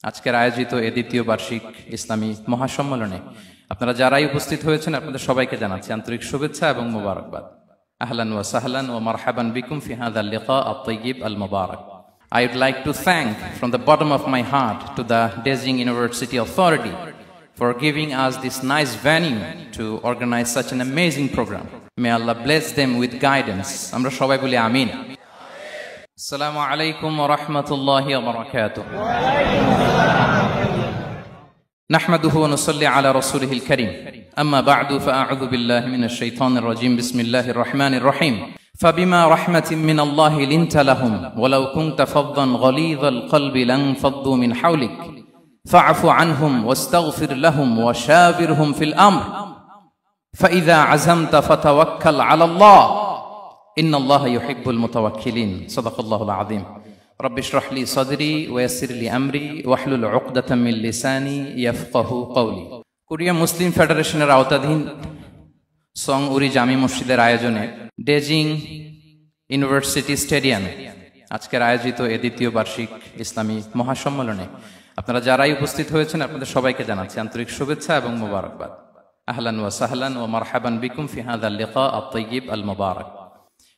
আজকের আয়োজিত এই দ্বিতীয় বার্ষিক ইসলামী মহাসম্মেলনে আপনারা যারাই উপস্থিত হয়েছেন আপনাদের সবাইকে জানাচ্ছি আন্তরিক শুভেচ্ছা এবং মোবারকবাদ। আহলান ওয়া সাহলান ওয়া মারহাবান বিকুম ফি হাযাল লিকা আত-তাইয়্যিব আল-মুবারাক। I would like to thank from the bottom of my heart to the Dezhing University Authority for giving us this nice venue to organize such an amazing program. May Allah bless them with guidance. Amra shobai boli amin. Assalamu alaikum wa rahmatullahi wa barakatuh. نحمده ونصلي على رسوله الكريم. أما بعد فأعوذ بالله من الشيطان الرجيم. بسم الله الرحمن الرحيم. فبما رحمة من الله لنت لهم ولو كنت فظا غليظ القلب لانفضوا من حولك فاعف عنهم واستغفر لهم وشاورهم في الأمر فإذا عزمت فتوكل على الله إن الله يحب المتوكلين. صدق الله العظيم. رب اشرح لي صدري ويسر لي أمري واحلل عقدة من لساني يفقه قولي. Korea মুসলিম ফেডারেশনের আওতাধীন song উরি জামি মসজিদের আয়োজনে ডেজিং university স্টেডিয়ামে আজকের আয়োজিত এই দ্বিতীয় বার্ষিক ইসলামী মহাসম্মেলনে আপনারা যারাই উপস্থিত হয়েছেন আপনাদের সবাইকে জানাচ্ছি আন্তরিক শুভেচ্ছা এবং মোবারকবাদ। আহলান ওয়া সাহলান ওয়া মারহাবান বিকুম ফি হাযাল লিকা আত-তাইয়্যিব আল-মুবারাক।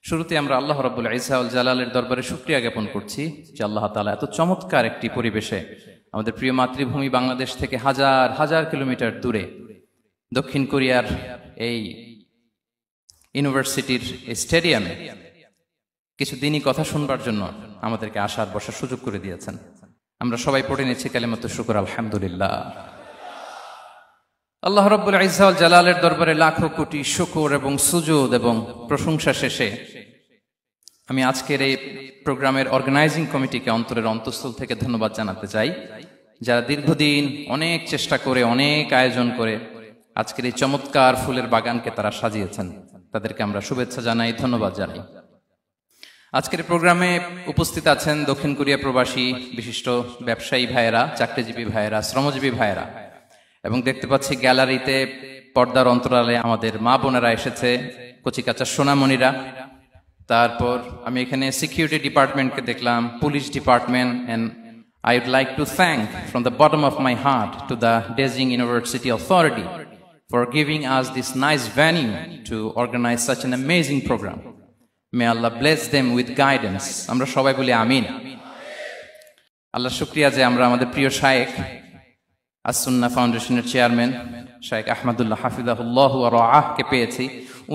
শুরুতে আমরা আল্লাহ রাব্বুল ইজ্জা ওয়াল জালালের দরবারে শুকরিয়া জ্ঞাপন করছি যে আল্লাহ তাআলা এত চমৎকার একটি পরিবেশে আমাদের প্রিয় মাতৃভূমি বাংলাদেশ থেকে হাজার হাজার কিলোমিটার দূরে দক্ষিণ কোরিয়ার এই ইউনিভার্সিটির স্টেডিয়ামে কিছু দিনই কথা শুনবার জন্য আমাদেরকে আসার বসার সুযোগ করে দিয়েছেন। আমরা সবাই পড়ে নিচ্ছি কালিমাতু শুকর আলহামদুলিল্লাহ। আল্লাহ রাব্বুল ইজ্জা ওয়াল জালালের দরবারে লাখো কোটি শুকর এবং সুজুদ এবং প্রশংসা শেষে আমি আজকের এই প্রোগ্রামের অর্গানাইজিং কমিটিকে অন্তরের অন্তঃস্থল থেকে ধন্যবাদ জানাতে চাই, যারা দীর্ঘদিন অনেক চেষ্টা করে অনেক আয়োজন করে আজকের এই চমৎকার ফুলের বাগানকে তারা সাজিয়েছেন। তাদেরকে আমরা শুভেচ্ছা জানাই, ধন্যবাদ জানাই। আজকের প্রোগ্রামে উপস্থিত আছেন দক্ষিণ কোরিয়া প্রবাসী বিশিষ্ট ব্যবসায়ী ভাইয়েরা, চাকরিজীবী ভাইয়েরা, শ্রমজীবী ভাইয়েরা, এবং দেখতে পাচ্ছি গ্যালারিতে পর্দার অন্তরালে আমাদের মা বোনেরা এসেছে, কচিকাচা সোনামণিরা। তারপর আমি এখানে সিকিউরিটি ডিপার্টমেন্টকে দেখলাম, police department, and I would like to thank from the bottom of my heart to the Dezhing University Authority for giving us this nice venue to organize such an amazing program. May Allah bless them with guidance. Amra shobai boli amin. Allah shukriya je amra amader priyo shaykh as-Sunnah Foundationের chairman Shaykh Ahmadullah হাফিজাহুল্লাহ ওয়া রাআহ কে পেয়েছি।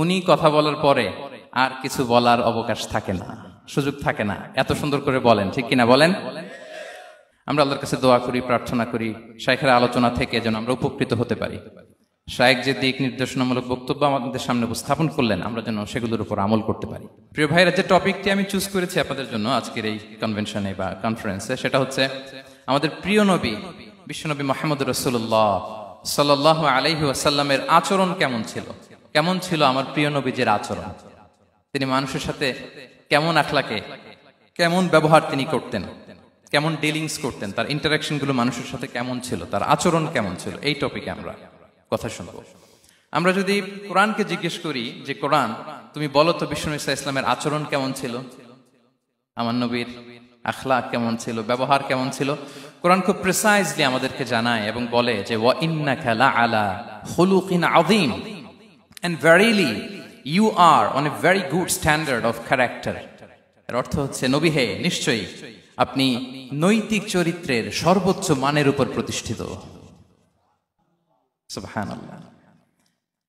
উনি কথা বলার পরে আর কিছু বলার অবকাশ থাকে না, সুযোগ থাকে না, এত সুন্দর করে বলেন, ঠিক কিনা বলেন? আমরা আল্লাহর কাছে দোয়া করি, প্রার্থনা করি শাইখের আলোচনা থেকে যেন আমরা উপকৃত হতে পারি। শাইখ যে দিক নির্দেশনামূলক বক্তব্য আমাদের সামনে উপস্থাপন করলেন আমরা যেন সেগুলোর উপর আমল করতে পারি। প্রিয় ভাইরা, যে টপিকটি আমি চুজ করেছি আপনাদের জন্য আজকের এই কনভেনশনে বা কনফারেন্সে, সেটা হচ্ছে আমাদের প্রিয় নবী বিশ্বনবী মুহাম্মদ রাসূলুল্লাহ সাল্লাল্লাহু আলাইহি ওয়াসাল্লামের আচরণ কেমন ছিল। কেমন ছিল আমার প্রিয় নবীজির আচরণ? তিনি মানুষের সাথে কেমন আখলাকে, কেমন ব্যবহার তিনি করতেন, কেমন ডিলিংস করতেন, তার ইন্টারাকশন গুলো মানুষের সাথে কেমন ছিল, তার আচরণ কেমন ছিল, এই টপিকে আমরা কথা শুনবো। আমরা যদি কোরআনকে জিজ্ঞেস করি যে কোরআন তুমি বলো তো বিশ্বনবী সাল্লাল্লাহু আলাইহি ওয়াসাল্লামের আচরণ কেমন ছিল, আমার নবীর আখলাক কেমন ছিল, ব্যবহার কেমন ছিল, কোরআন খুব প্রিসাইজলি আমাদেরকে জানায় এবং বলে যে ওয়া ইন্নাকা লাআলা খুলুকিন আযীম, and verily you are on a very good standard of character. এর অর্থ হচ্ছে নবী হে, নিশ্চয়ই আপনি নৈতিক চরিত্রের সর্বোচ্চ মানের উপর প্রতিষ্ঠিত। সুবহানাল্লাহ।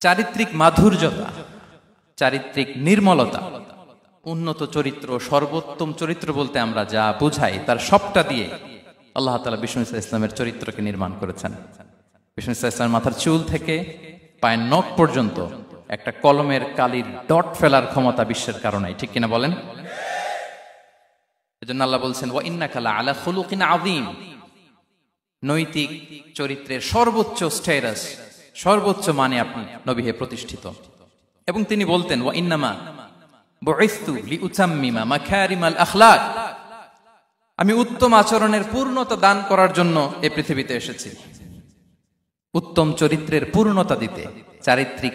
চারিত্রিক মাধুর্যতা, চারিত্রিক নির্মলতা, উন্নত চরিত্র, সর্বোত্তম চরিত্র বলতে আমরা যা বুঝাই তার সবটা দিয়ে আল্লাহ তাআলা বিষ্ণু ইসলামের চরিত্রকে নির্মাণ করেছেন। বিষ্ণু ইসলামের মাথার চুল থেকে পায়ের নখ পর্যন্ত একটা কলমের কালির ডট ফেলার ক্ষমতা বিশ্বের কারণে, ঠিক কিনা বলেন? এজন্য আল্লাহ বলছেন ওয়া ইন্নাকা লাআলা খুলুকিন আযীম, নৈতিক চরিত্রের সর্বোচ্চ স্ট্যাটাস, সর্বোচ্চ মানে আপনি নবী হে প্রতিষ্ঠিত। এবং তিনি বলতেন ওয়া ইন্নামা বুইসতু লিউতাম্মিমা মাকারিমাল আখলাক, আমি উত্তম আচরণের পূর্ণতা দান করার জন্য এই পৃথিবীতে এসেছি, উত্তম চরিত্রের পূর্ণতা দিতে, চারিত্রিক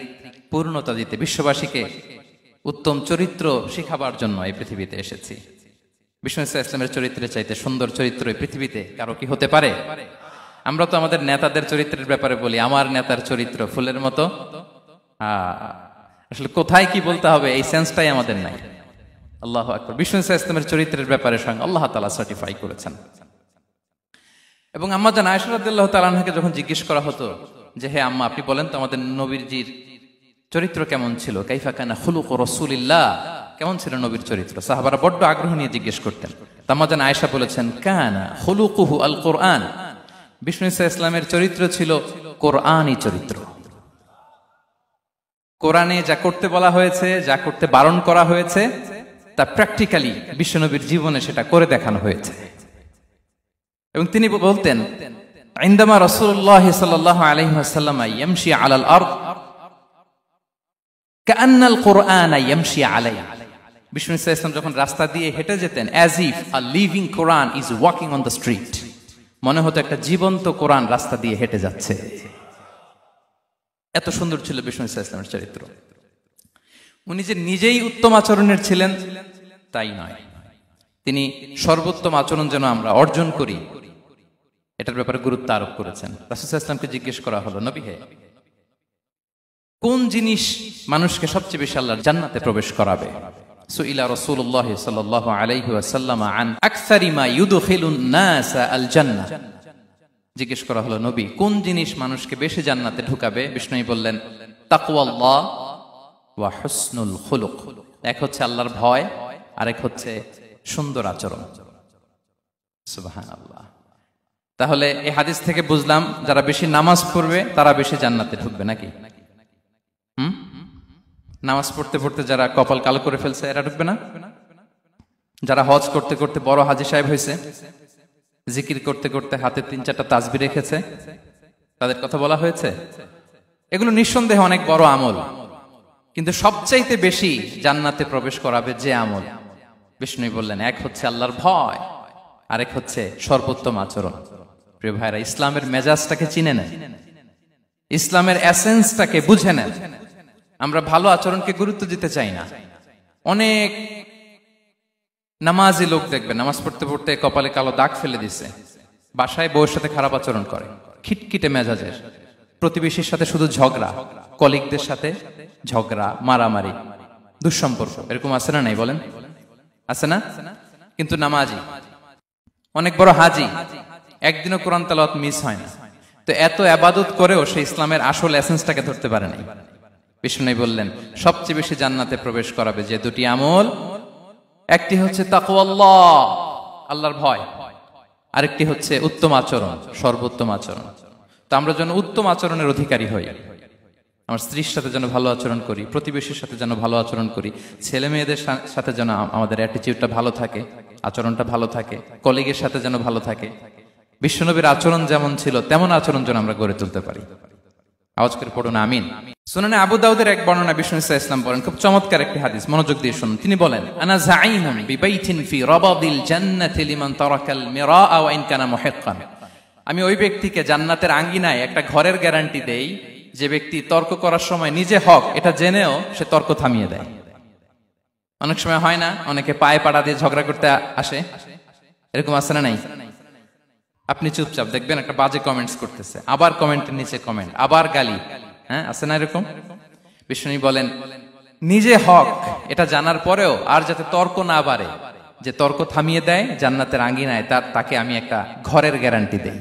পূর্ণতা দিতে, বিশ্ববাসীকে উত্তম চরিত্র শিখাবার জন্য এই পৃথিবীতে এসেছি। বিষ্ণু ইসলামের চরিত্রের চাইতে সুন্দর চরিত্র এই পৃথিবীতে কারো কি হতে পারে? আমরা তো আমাদের নেতাদের চরিত্রের ব্যাপারে বলি, আমার নেতার চরিত্র ফুলের মতো। আসলে কোথায় কি বলতে হবে এই সেন্সটাই আমাদের নাই। আল্লাহু আকবার। বিষ্ণু ইসলামের চরিত্রের ব্যাপারে স্বয়ং আল্লাহ তাআলা সার্টিফাই করেছেন। এবং আম্মা জান আয়েশা রাদিয়াল্লাহু তাআলা আনহাকে যখন জিজ্ঞেস করা হতো যে হে আম্মা, আপনি বলেন তো আমাদের নবীজির চরিত্র কেমন ছিল, কাইফা কানা খুলুকু রাসূলিল্লাহ, কেমন ছিল নবীর চরিত্র, সাহাবারা বড্ড আগ্রহ নিয়ে জিজ্ঞেস করতেন। আম্মা জান আয়েশা বলেছেন, কানা খুলুকুহু আল কোরআন, বিষ্ণু ইসলামের চরিত্র ছিল কোরআনী চরিত্র। কোরআনে যা করতে বলা হয়েছে, যা করতে বারণ করা হয়েছে, তা প্র্যাকটিক্যালি বিশ্বনবীর জীবনে সেটা করে দেখানো হয়েছে। এবং তিনি বলতেন, ইনদামা রাসূলুল্লাহ সাল্লাল্লাহু আলাইহি ওয়াসাল্লাম ইয়ামশি আলাল আরদ কাআন্নাল কুরআন ইয়ামশি আলাইহি, বিষ্ণু ইসলাম যখন রাস্তা দিয়ে হেঁটে যেতেন, as if a living Quran is walking on the street, মনে হতো একটা জীবন্ত কোরআন রাস্তা দিয়ে হেঁটে যাচ্ছে। এত সুন্দর ছিল বিষ্ণু ইসলামের চরিত্র। উনি যে নিজেই উত্তম আচরণের ছিলেন তাই নয়, তিনি সর্বোত্তম আচরণ যেন আমরা অর্জন করি এটার ব্যাপারে গুরুত্ব আরোপ করেছেন। রাসূল সাল্লাল্লাহু আলাইহি ওয়াসাল্লামকে জিজ্ঞেস করা হলো, নবী হে, কোন জিনিস মানুষকে সবচেয়ে বেশি আল্লাহর জান্নাতে প্রবেশ করাবে? সুইলা রাসূলুল্লাহ সাল্লাল্লাহু আলাইহি ওয়াসাল্লাম আন আকসারি মা ইউদখিলুন নাস আল জান্নাহ, জিজ্ঞেস করা হলো, নবী কোন জিনিস মানুষকে বেশি জান্নাতে ঢুকাবে? বিষ্ণু বললেন, তাকওয়াল্লাহ ওয়া হুসনুল খুলুক, এক হচ্ছে আল্লাহর ভয়, আরেক হচ্ছে সুন্দর আচরণ। সুবহানাল্লাহ। তাহলে এই হাদিস থেকে বুঝলাম যারা বেশি নামাজ পড়বে তারা বেশি জান্নাতে ঢুকবে নাকি? নামাজ পড়তে পড়তে যারা কপাল কালো করে ফেলছে এরা ঢুকবে না? যারা হজ করতে করতে বড় হাজী সাহেব হয়েছে, জিকির করতে করতে হাতে 3-4টা তাসবিহ রেখেছে, তাদের কথা বলা হয়েছে? এগুলো নিঃসন্দেহে অনেক বড় আমল, কিন্তু সবচাইতে বেশি জান্নাতে প্রবেশ করাবে যে আমল, বিষ্ণু বললেন, এক হচ্ছে আল্লাহর ভয়, আরেক হচ্ছে সর্বোত্তম আচরণ। প্রিয় ভাইরা, ইসলামের মেজাজটাকে চিনে নেন, ইসলামের এসেন্সটাকে বুঝে নেন। আমরা ভালো আচরণকে গুরুত্ব দিতে চাই না। অনেক নামাজি লোক দেখবেন নামাজ পড়তে পড়তে কপালে কালো দাগ ফেলে দিছে, বাসায় বউয়ের সাথে খারাপ আচরণ করে, খিটখিটে মেজাজের, প্রতিবেশীর সাথে শুধু ঝগড়া, কলিগদের সাথে ঝগড়া, মারামারি, দুঃসম্পর্ক, এরকম আছে না নাই বলেন? আছে না? কিন্তু নামাজি, অনেক বড় হাজি, একদিনও কোরআন তেলাওয়াত মিস হয় না, তো এত ইবাদত করেও সে ইসলামের আসল এসেন্সটাকে ধরতে পারে নাই। বিষ্ণু বললেন, সবচেয়ে বেশি জান্নাতে প্রবেশ করাবে যে দুটি আমল, একটি হচ্ছে তাকওয়াল্লাহ, আল্লাহর ভয়, আরেকটি হচ্ছে উত্তম আচরণ, সর্বোত্তম আচরণ। তো আমরা যেন উত্তম আচরণের অধিকারী হই, আমার স্ত্রীর সাথে যেন ভালো আচরণ করি, প্রতিবেশীর সাথে যেন ভালো আচরণ করি, ছেলে মেয়েদের সাথে যেন আমাদের অ্যাটিটিউডটা ভালো থাকে, আচরণটা ভালো থাকে, কলিগের সাথে যেন ভালো থাকে। বিশ্বনবীর আচরণ যেমন ছিল তেমন আচরণ যেন আমরা গড়ে তুলতে পারি। আওয়াজ করে পড়ুন আমিন। সুনানে আবু দাউদের এক বর্ণনা বিষ্ণু ইসলাম বলেন, খুব চমৎকার একটি হাদিস, মনোযোগ দিয়ে শুনুন। তিনি বলেন, আনা যাঈনুন বিবাইতিন ফি রাবাদিল জান্নাতি লিমান তারাকাল মিরাআ ওয়া ইন কানা মুহিক্কান, আমি ওই ব্যক্তিকে জান্নাতের আঙ্গিনায় একটা ঘরের গ্যারান্টি দেই যে ব্যক্তি তর্ক করার সময় নিজে হক এটা জেনেও সে তর্ক থামিয়ে দেয়। অনেক সময় হয় না, অনেকে পায়ে পাড়া দিয়ে ঝগড়া করতে আসে, এরকম আছে না নাই? আপনি চুপচাপ দেখবেন একটা বাজে কমেন্টস করতেছে, আবার কমেন্টের নিচে কমেন্ট, আবার গালি, হ্যাঁ আছে না এরকম? বিষ্ণু বলেন, নিজে হক এটা জানার পরেও আর যাতে তর্ক না বাড়ে, যে তর্ক থামিয়ে দেয় জান্নাতের আঙ্গিনায়, তাকে আমি একটা ঘরের গ্যারান্টি দেই।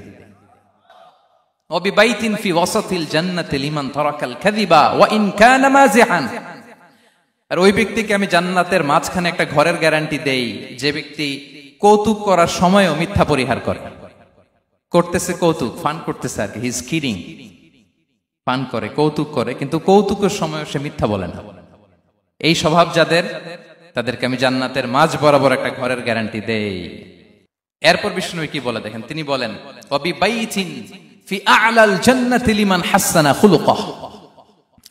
ওয়াবিবাইতিন ফি ওয়াসাতিল জান্নাতি লিমান তারাকাল কাযিবা ওয়া ইন কানা মাযিহান, আর ওই ব্যক্তিকে আমি জান্নাতের মাঝখানে একটা ঘরের গ্যারান্টি দেই যে ব্যক্তি কৌতুক করার সময়ও মিথ্যা পরিহার করে, করতেছে কৌতুক, ফান করতেছে আর কি, হি ইজ কিডিং, ফান করে, কৌতুক করে, কিন্তু কৌতুকের সময় সে মিথ্যা বলে না। এই স্বভাব যাদের, তাদেরকে আমি জান্নাতের মাঝ বরাবর একটা ঘরের গ্যারান্টি দেই। এরপর বিষ্ণু কি বলে দেখেন, তিনি বলেন, ওয়াবিবাইতিন ফি আ'লাল জান্নাতি লিমান হাসানা খুলুকাহু,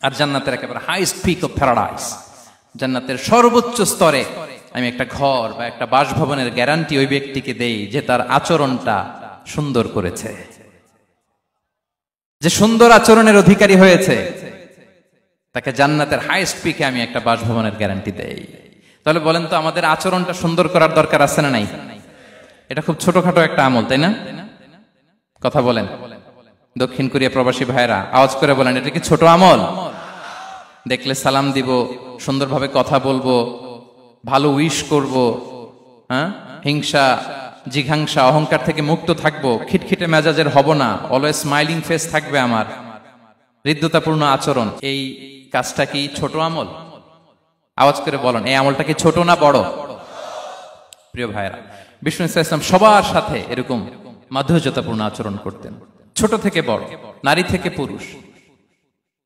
আর জান্নাতের একেবারে হাইস্ট পিক অফ প্যারাডাইস, জান্নাতের সর্বোচ্চ স্তরে আমি একটা ঘর বা একটা বাসভবনের গ্যারান্টি ওই ব্যক্তিকে দেই যে তার আচরণটা সুন্দর করেছে, যে সুন্দর আচরণের অধিকারী হয়েছে, তাকে জান্নাতের হাইস্ট পিকে আমি একটা বাসভবনের গ্যারান্টি দেই। তাহলে বলেন তো আমাদের আচরণটা সুন্দর করার দরকার আছে না নাই? এটা খুব ছোটখাটো একটা আমল, তাই না? কথা বলেন। দক্ষিণ কোরিয়া প্রবাসী ভাইরা আওয়াজ করে বলেন, এটা কি ছোট আমল? দেখলে সালাম দিব, সুন্দরভাবে কথা বলবো, ভালো উইশ করব, হ্যাঁ, হিংসা জিঘাংসা অহংকার থেকে মুক্ত থাকবো, খিটখিটে মেজাজের হব না, অলওয়েজ স্মাইলিং ফেস থাকবে আমার, হৃদ্যতাপূর্ণ আচরণ। এই কাজটা কি ছোট আমল? আওয়াজ করে বলেন, এই আমলটা কি ছোট না বড়? প্রিয় ভাইরা, বিষ্ণু ইসলাম সবার সাথে এরকম মাধুর্যতাপূর্ণ আচরণ করতেন, ছোট থেকে বড়, নারী থেকে পুরুষ,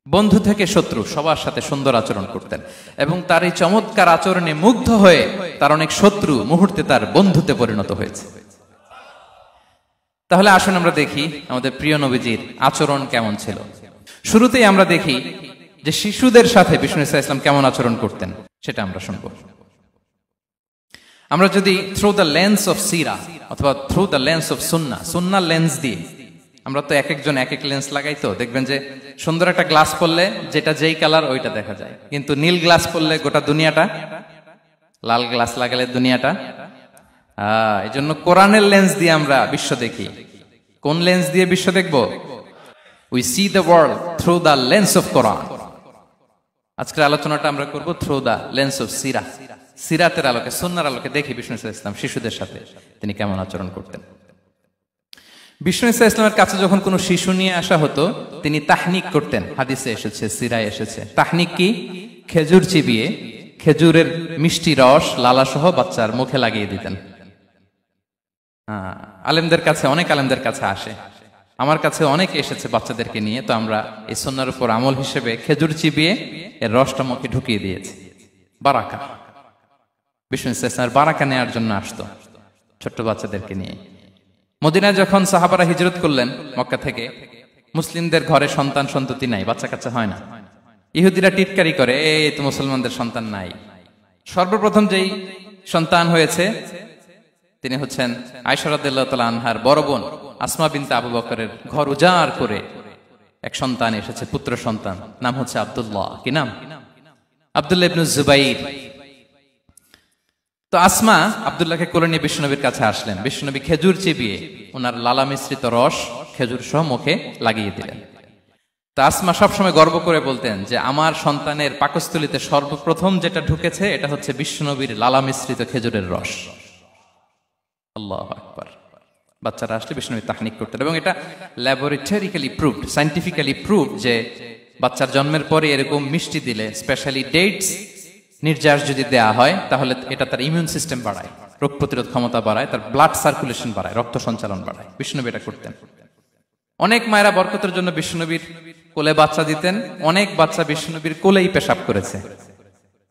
বন্ধু থেকে শত্রু, সবার সাথে সুন্দর আচরণ করতেন। এবং তার এই চমৎকার আচরণে মুগ্ধ হয়ে তার অনেক শত্রু মুহূর্তে তার বন্ধুতে পরিণত হয়েছে। তাহলে আসুন আমরা দেখি আমাদের প্রিয় নবীজির আচরণ কেমন ছিল। শুরুতেই আমরা দেখি যে শিশুদের সাথে বিষ্ণু ইসলাম কেমন আচরণ করতেন, সেটা আমরা শুনবো। আমরা যদি থ্রু দ্য লেন্স অফ সিরা অথবা থ্রু দ্য লেন্স অফ সুন্না, সুন্নার লেন্স দিয়ে, আমরা তো এক একজন এক এক লেন্স লাগাই, তো দেখবেন যে সুন্দর একটা গ্লাস পরলে যেটা যেই কালার ওইটা দেখা যায়, কিন্তু নীল গ্লাস পরলে গোটা দুনিয়াটা, লাল গ্লাস লাগালে দুনিয়াটা। এই জন্য কোরআনের লেন্স দিয়ে আমরা বিশ্ব দেখি। কোন লেন্স দিয়ে বিশ্ব দেখব? We see the world through the lens of Quran. আজকের আলোচনাটা আমরা করব থ্রু দ্য লেন্স অফ সিরা, সিরাতের আলোকে, সুন্নাহর আলোকে দেখি বিষ্ণু ইসলাম শিশুদের সাথে তিনি কেমন আচরণ করতেন। বিষ্ণু ইসলামের কাছে যখন কোনো শিশু নিয়ে আসা হতো, তিনি তাহনিক করতেন। হাদিসে এসেছে, সিরায় এসেছে। তাহনিক কি? খেজুর চিবিয়ে খেজুরের মিষ্টি রস লালা সহ বাচ্চার মুখে লাগিয়ে দিতেন। আলেমদের কাছে, অনেক আলেমদের কাছে আসে, আমার কাছে অনেক এসেছে বাচ্চাদেরকে নিয়ে, তো আমরা এই সুন্নাহর উপর আমল হিসেবে খেজুর চিবিয়ে এর রসটা মুখে ঢুকিয়ে দিয়েছি। বারাকা, বিষ্ণু ইসলামের বারাকা নেওয়ার জন্য আসতো ছোট্ট বাচ্চাদেরকে নিয়ে। মদিনায় যখন সাহাবারা হিজরত করলেন মক্কা থেকে, মুসলিমদের ঘরে সন্তান সন্ততি নাই, বাচ্চা কাচ্চা হয় না। ইহুদিরা টিটকারি করে, এই তো মুসলমানদের সন্তান নাই। সর্বপ্রথম যেই সন্তান হয়েছে তিনি হচ্ছেন আয়েশা রাদিয়াল্লাহু তাআলা আনহার বড় বোন আসমা বিনতে আবু বকরের ঘর উজাড় করে এক সন্তান এসেছে, পুত্র সন্তান, নাম হচ্ছে আব্দুল্লাহ। কি নাম? আব্দুল্লাহ ইবনে জুবাইর। তো আসমা আব্দুল্লাহকে কোলে নিয়ে বিশ্বনবীর কাছে আসলেন। বিশ্বনবী খেজুর চিবিয়ে ওনার লালা মিশ্রিত রস খেজুর সহ মুখে লাগিয়ে দিলেন। তো আসমা সবসময় গর্ব করে বলতেন যে আমার সন্তানের পাকস্থলীতে সর্বপ্রথম যেটা ঢুকেছে এটা হচ্ছে বিশ্বনবীর লালা মিশ্রিত খেজুরের রস। আল্লাহু আকবার। বাচ্চারা আসলে বিষ্ণু তাহনিক করতেন, এবং এটা ল্যাবরেটরিক্যালি প্রুভড, সায়েন্টিফিক্যালি প্রুভড যে বাচ্চার জন্মের পরে এরকম মিষ্টি দিলে, স্পেশালি ডেটস নির্যাস যদি দেয়া হয়, তাহলে এটা তার ইমিউন সিস্টেম বাড়ায়, রোগ প্রতিরোধ ক্ষমতা বাড়ায়, তার ব্লাড সার্কুলেশন বাড়ায়, রক্ত সঞ্চালন বাড়ায়। বিষ্ণুনবী এটা করতেন। অনেক মায়েরা বরকতের জন্য বিষ্ণুনবীর কোলে বাচ্চা দিতেন। অনেক বাচ্চা বিষ্ণুনবীর কোলেই পেশাব করেছে,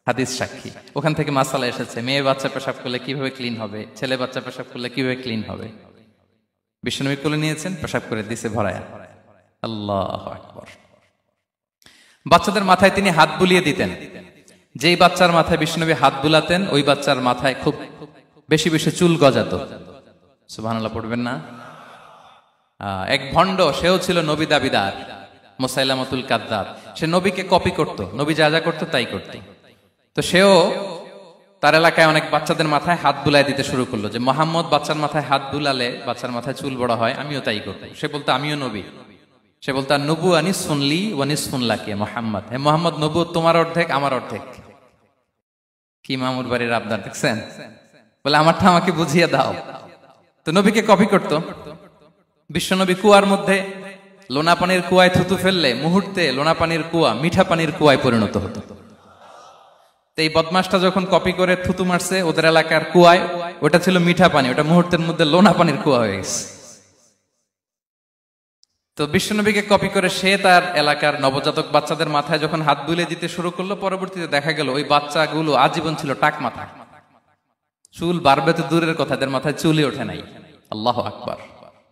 হাদিস সাক্ষী। ওখান থেকে মাসালা এসেছে, মেয়ে বাচ্চা পেশাব করলে কিভাবে ক্লিন হবে, ছেলে বাচ্চা পেশাব করলে কিভাবে ক্লিন হবে। বিষ্ণুনবী কোলে নিয়েছেন, পেশাব করে দিছে ভরায়া। আল্লাহু আকবার। বাচ্চাদের মাথায় তিনি হাত বুলিয়ে দিতেন। যেই বাচ্চার মাথায় বিষ্ণুনবী হাত বুলাতেন, ওই বাচ্চার মাথায় খুব বেশি বেশি চুল গজাতো। সুবহানাল্লাহ পড়বেন না? এক ভণ্ড, সেও ছিল নবী দাবিদার, মুসাইলামাতুল কাদ্দাব। সে নবীকে কপি করত, নবী যা যা করতো তাই করত। তো সেও তার এলাকায় অনেক বাচ্চাদের মাথায় হাত বুলাই দিতে শুরু করলো, যে মোহাম্মদ বাচ্চার মাথায় হাত বুলালে বাচ্চার মাথায় চুল বড় হয়, আমিও তাই করবো। সে বলতো আমিও নবী। সে বলতো নবু আনিস শুনলি ওয়ানিস শুনলাকে মোহাম্মদ, হে মোহাম্মদ, নবু তোমার অর্ধেক আমার অর্ধেক। কি মামুর বাড়ির আবদার দেখছেন? বলে আমারটা আমাকে বুঝিয়ে দাও। তো নবীকে কপি করত। বিশ্বনবী কুয়ার মধ্যে লোনা পানির কুয়ায় থুতু ফেললে মুহূর্তে লোনা পানির কুয়া মিঠা পানির কুয়ায় পরিণত হতো। তো এই বদমাসটা যখন কপি করে থুতু মারছে ওদের এলাকার কুয়ায়, ওটা ছিল মিঠা পানি, ওটা মুহূর্তের মধ্যে লোনা পানির কুয়া হয়ে গেছে। তো বিশ্বনবীকে কপি করে সে তার এলাকার নবজাতক বাচ্চাদের মাথায় যখন হাত বুলিয়ে দিতে শুরু করলো, পরবর্তীতে দেখা গেল ওই বাচ্চাগুলো আজীবন ছিল টাক মাথা। চুল বাড়বে তো দূরের কথা, এদের মাথায় চুলই ওঠে নাই। আল্লাহু আকবার,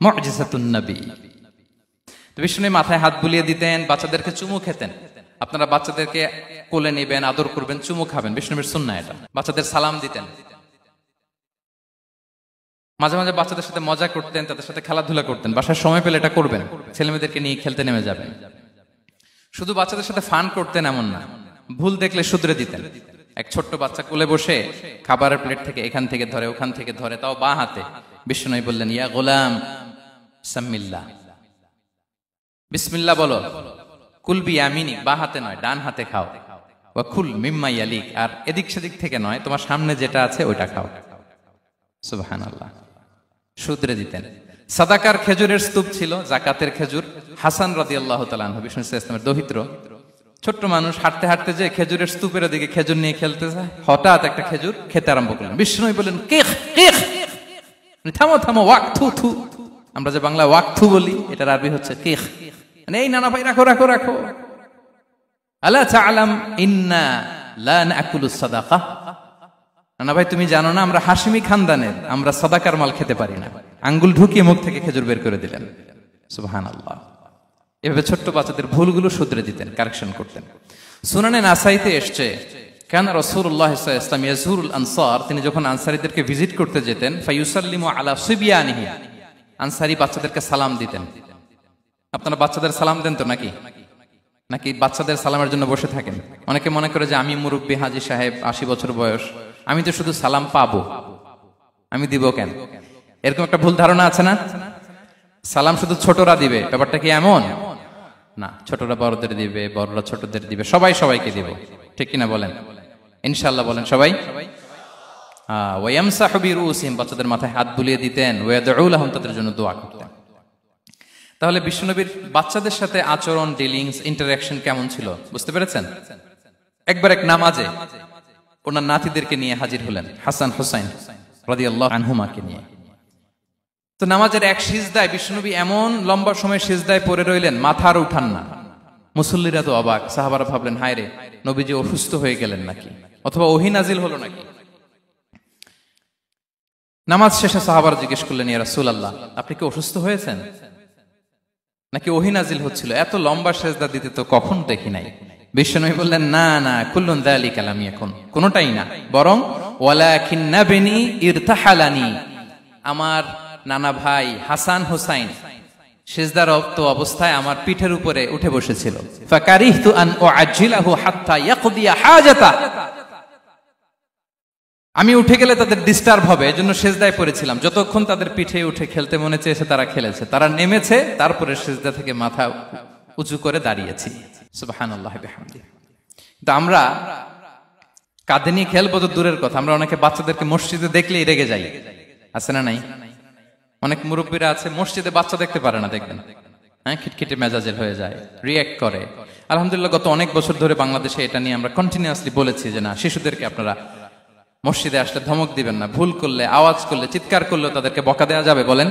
মুজিজাতুন নবী। তো বিশ্বনবী মাথায় হাত বুলিয়ে দিতেন, বাচ্চাদেরকে চুমু খেতেন। আপনারা বাচ্চাদেরকে কোলে নেবেন, আদর করবেন, চুমু খাবেন, বিষ্ণুনবীর সুন্নাহ এটা। বাচ্চাদের সালাম দিতেন। মাঝে মাঝে বাচ্চাদের সাথে মজা করতেন, তাদের সাথে খেলাধুলা করতেন। বাসার সময় পেলে এটা করবেন, ছেলেমেয়েদেরকে নিয়ে খেলতে নেমে যাবেন। শুধু বাচ্চাদের সাথে ফান করতেন এমন না, ভুল দেখলে শুধরে দিতেন। এক ছোট্ট বাচ্চা কোলে বসে খাবারের প্লেট থেকে এখান থেকে ধরে ওখান থেকে ধরে, তাও বাঁ হাতে। বিষ্ণু বললেন, ইয়া গোলাম সাম্মিল্লাহ, বিসমিল্লাহ বলো, কুল বিয়ামিনিক, বাঁ হাতে নয় ডান হাতে খাও, ওয়া কুল মিম্মা ইয়ালিক, আর এদিক সেদিক থেকে নয়, তোমার সামনে যেটা আছে ওইটা খাও। সুবহানাল্লাহ। শুধরে দিতেন। সাদাকার খেজুরের স্তূপ ছিল, জাকাতের খেজুর। হাসান রাদিয়াল্লাহু তাআলা আনহু, বিষ্ণু ইসলামের দহিত্র, ছোট্ট মানুষ, হাঁটতে হাঁটতে যে খেজুরের স্তূপের দিকে খেজুর নিয়ে খেলতে যায়, হঠাৎ একটা খেজুর খেতে আরম্ভ করলেন। বিষ্ণু বললেন, কিখ কিখ, থামো থামো, ওয়াক থু থু। আমরা যে বাংলা ওয়াক থু বলি, এটার আরবি হচ্ছে কিখ। মানে এই নানা ভাই, রাখো রাখো রাখো। আলা তাআলাম ইন্না লা নাকুলুস সাদাকা, নানা ভাই তুমি জানো না আমরা হাশিমি খানদানের, আমরা সাদাকার মাল খেতে পারি না। আঙ্গুল ঢুকিয়ে মুখ থেকে খেজুর বের করে দিলেন। সুবহানাল্লাহ। এভাবে ছোট্ট বাচ্চাদের ভুলগুলো শুধরে দিতেন, কারেকশন করতেন। সুনানে নাসাইতে এসছে, কেন রাসূলুল্লাহ সাল্লাল্লাহু আলাইহি ওয়াসাল্লাম ইয়াজুরুল আনসার, তিনি যখন আনসারীদেরকে ভিজিট করতে যেতেন, ফায়ুসাল্লিমু আলা সিবিয়ানিহি, আনসারী বাচ্চাদেরকে সালাম দিতেন। আপনারা বাচ্চাদের সালাম দেন তো নাকি? নাকি বাচ্চাদের সালামের জন্য বসে থাকেন? অনেকে মনে করে যে আমি মুরব্বী হাজী সাহেব, 80 বছর বয়স, আমি তো শুধু সালাম পাবো, আমি দিব কেন? এরকম একটা ভুল ধারণা আছে না? সালাম শুধু ছোটরা দিবে, ব্যাপারটা কি এমন না? ছোটরা বড়দের দিবে, বড়রা ছোটদের দিবে, সবাই সবাইকে দিবে, ঠিক কিনা বলেন? ইনশাআল্লাহ বলেন সবাই। ওয়ায়ামসাহু বিরুসিহিম, বাচ্চাদের মাথায় হাত বুলিয়ে দিতেন। ওয়ায়াদউ লাহুম, তাদের জন্য দোয়া করতেন। তাহলে বিশ্বনবীর বাচ্চাদের সাথে আচরণ, ডিলিংস, ইন্টারঅ্যাকশন কেমন ছিল বুঝতে পেরেছেন? একবার এক নামাজে ওনার নাতিদেরকে নিয়ে হাজির হলেন, হাসান হুসাইন রাদিয়াল্লাহু আনহুমাকে নিয়ে। তো নামাজের এক সিজদায় বিশ্বনবী এমন লম্বা সময় সিজদায় পড়ে রইলেন, মাথা আর উঠান না। মুসল্লিরা তো অবাক, সাহাবারা ভাবলেন, হায় রে, নবীজি অসুস্থ হয়ে গেলেন নাকি, অথবা ওহী নাজিল হলো নাকি। নামাজ শেষে সাহাবারা জিজ্ঞেস করলেন, ইয়া রাসূলুল্লাহ, আপনি কি অসুস্থ হয়েছেন নাকি ওহী নাজিল হচ্ছিল? এত লম্বা সিজদা দিতে তো কখন দেখি নাই। বিশ্বনবী বললেন, না না, কুল্লুন যালিকা লাম ইয়াকুন, কোনটাই না, বরং ওয়ালাকিন নাবনি ইরতাহালানি, আমার নানা ভাই হাসান হুসাইন সিজদারত অবস্থায় আমার পিঠের উপরে উঠে বসেছিল। ফাকারিহতু আন উআজ্জিলাহু হাত্তা ইয়াকদিয়া হাজাতা, আমি উঠে গেলে তাদের ডিস্টার্ব হবে, এজন্য সিজদায় পড়েছিলাম। যতক্ষণ তাদের পিঠে উঠে খেলতে মনে চেয়েছে তারা খেলেছে, তারা নেমেছে, তারপরে সিজদা থেকে মাথা উঁচু করে দাঁড়িয়েছি। সুবহানাল্লাহি বিহামদিহি। কিন্তু আমরা কাঁধে নিয়ে খেলবো তো দূরের কথা, আমরা অনেকে বাচ্চাদেরকে মসজিদে দেখলেই রেগে যাই, আছে না নাই? অনেক মুরব্বীরা আছে মসজিদে বাচ্চা দেখতে পারে না, দেখবেন, হ্যাঁ, খিটখিটে মেজাজের হয়ে যায়, রিয়্যাক্ট করে। আলহামদুলিল্লাহ গত অনেক বছর ধরে বাংলাদেশে এটা নিয়ে আমরা কন্টিনিউয়াসলি বলেছি যে না, শিশুদেরকে আপনারা মসজিদে আসলে ধমক দিবেন না, ভুল করলে, আওয়াজ করলে, চিৎকার করলেও তাদেরকে বকা দেওয়া যাবে? বলেন।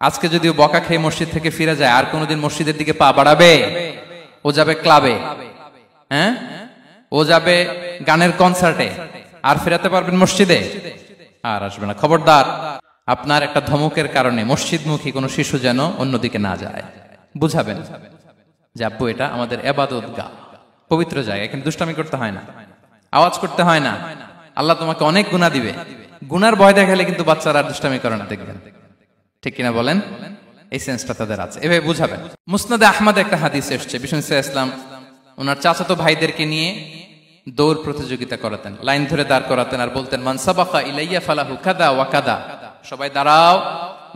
আজকে যদিও বকা খেয়ে মসজিদ থেকে ফিরে যায়, আর কোনোদিন মসজিদের দিকে পা বাড়াবে? ও যাবে ক্লাবে, হ্যাঁ, ও যাবে গানের কনসার্টে, আর ফেরাতে পারবেন মসজিদে? আর আসবে না। খবরদার, আপনার একটা ধমকের কারণে মসজিদমুখী কোনো শিশু যেন অন্যদিকে না যায়। বুঝাবেন যে আব্বু, এটা আমাদের ইবাদতগাহ, পবিত্র জায়গা, এখানে দুষ্টামি করতে হয় না, আওয়াজ করতে হয় না, আল্লাহ তোমাকে অনেক গুনাহ দিবে। গুনার ভয় দেখালে কিন্তু বাচ্চারা দুষ্টামি করে না, দেখবেন, ঠিক কিনা বলেন? এই সেন্সটা তাদের আছে, এভাবে বুঝাবেন। মুসনাদে আহমদ একটা হাদিস এসছে, বিষ্ণু ইসলাম ওনার চাচাতো ভাইদেরকে নিয়ে দৌড় প্রতিযোগিতা করাতেন, লাইন ধরে দাঁড় করাতেন, আর বলতেন, মান সাবাকা ইলাইয়া ফালাহু কাদা ওয়া কাদা, সবাই দাঁড়াও,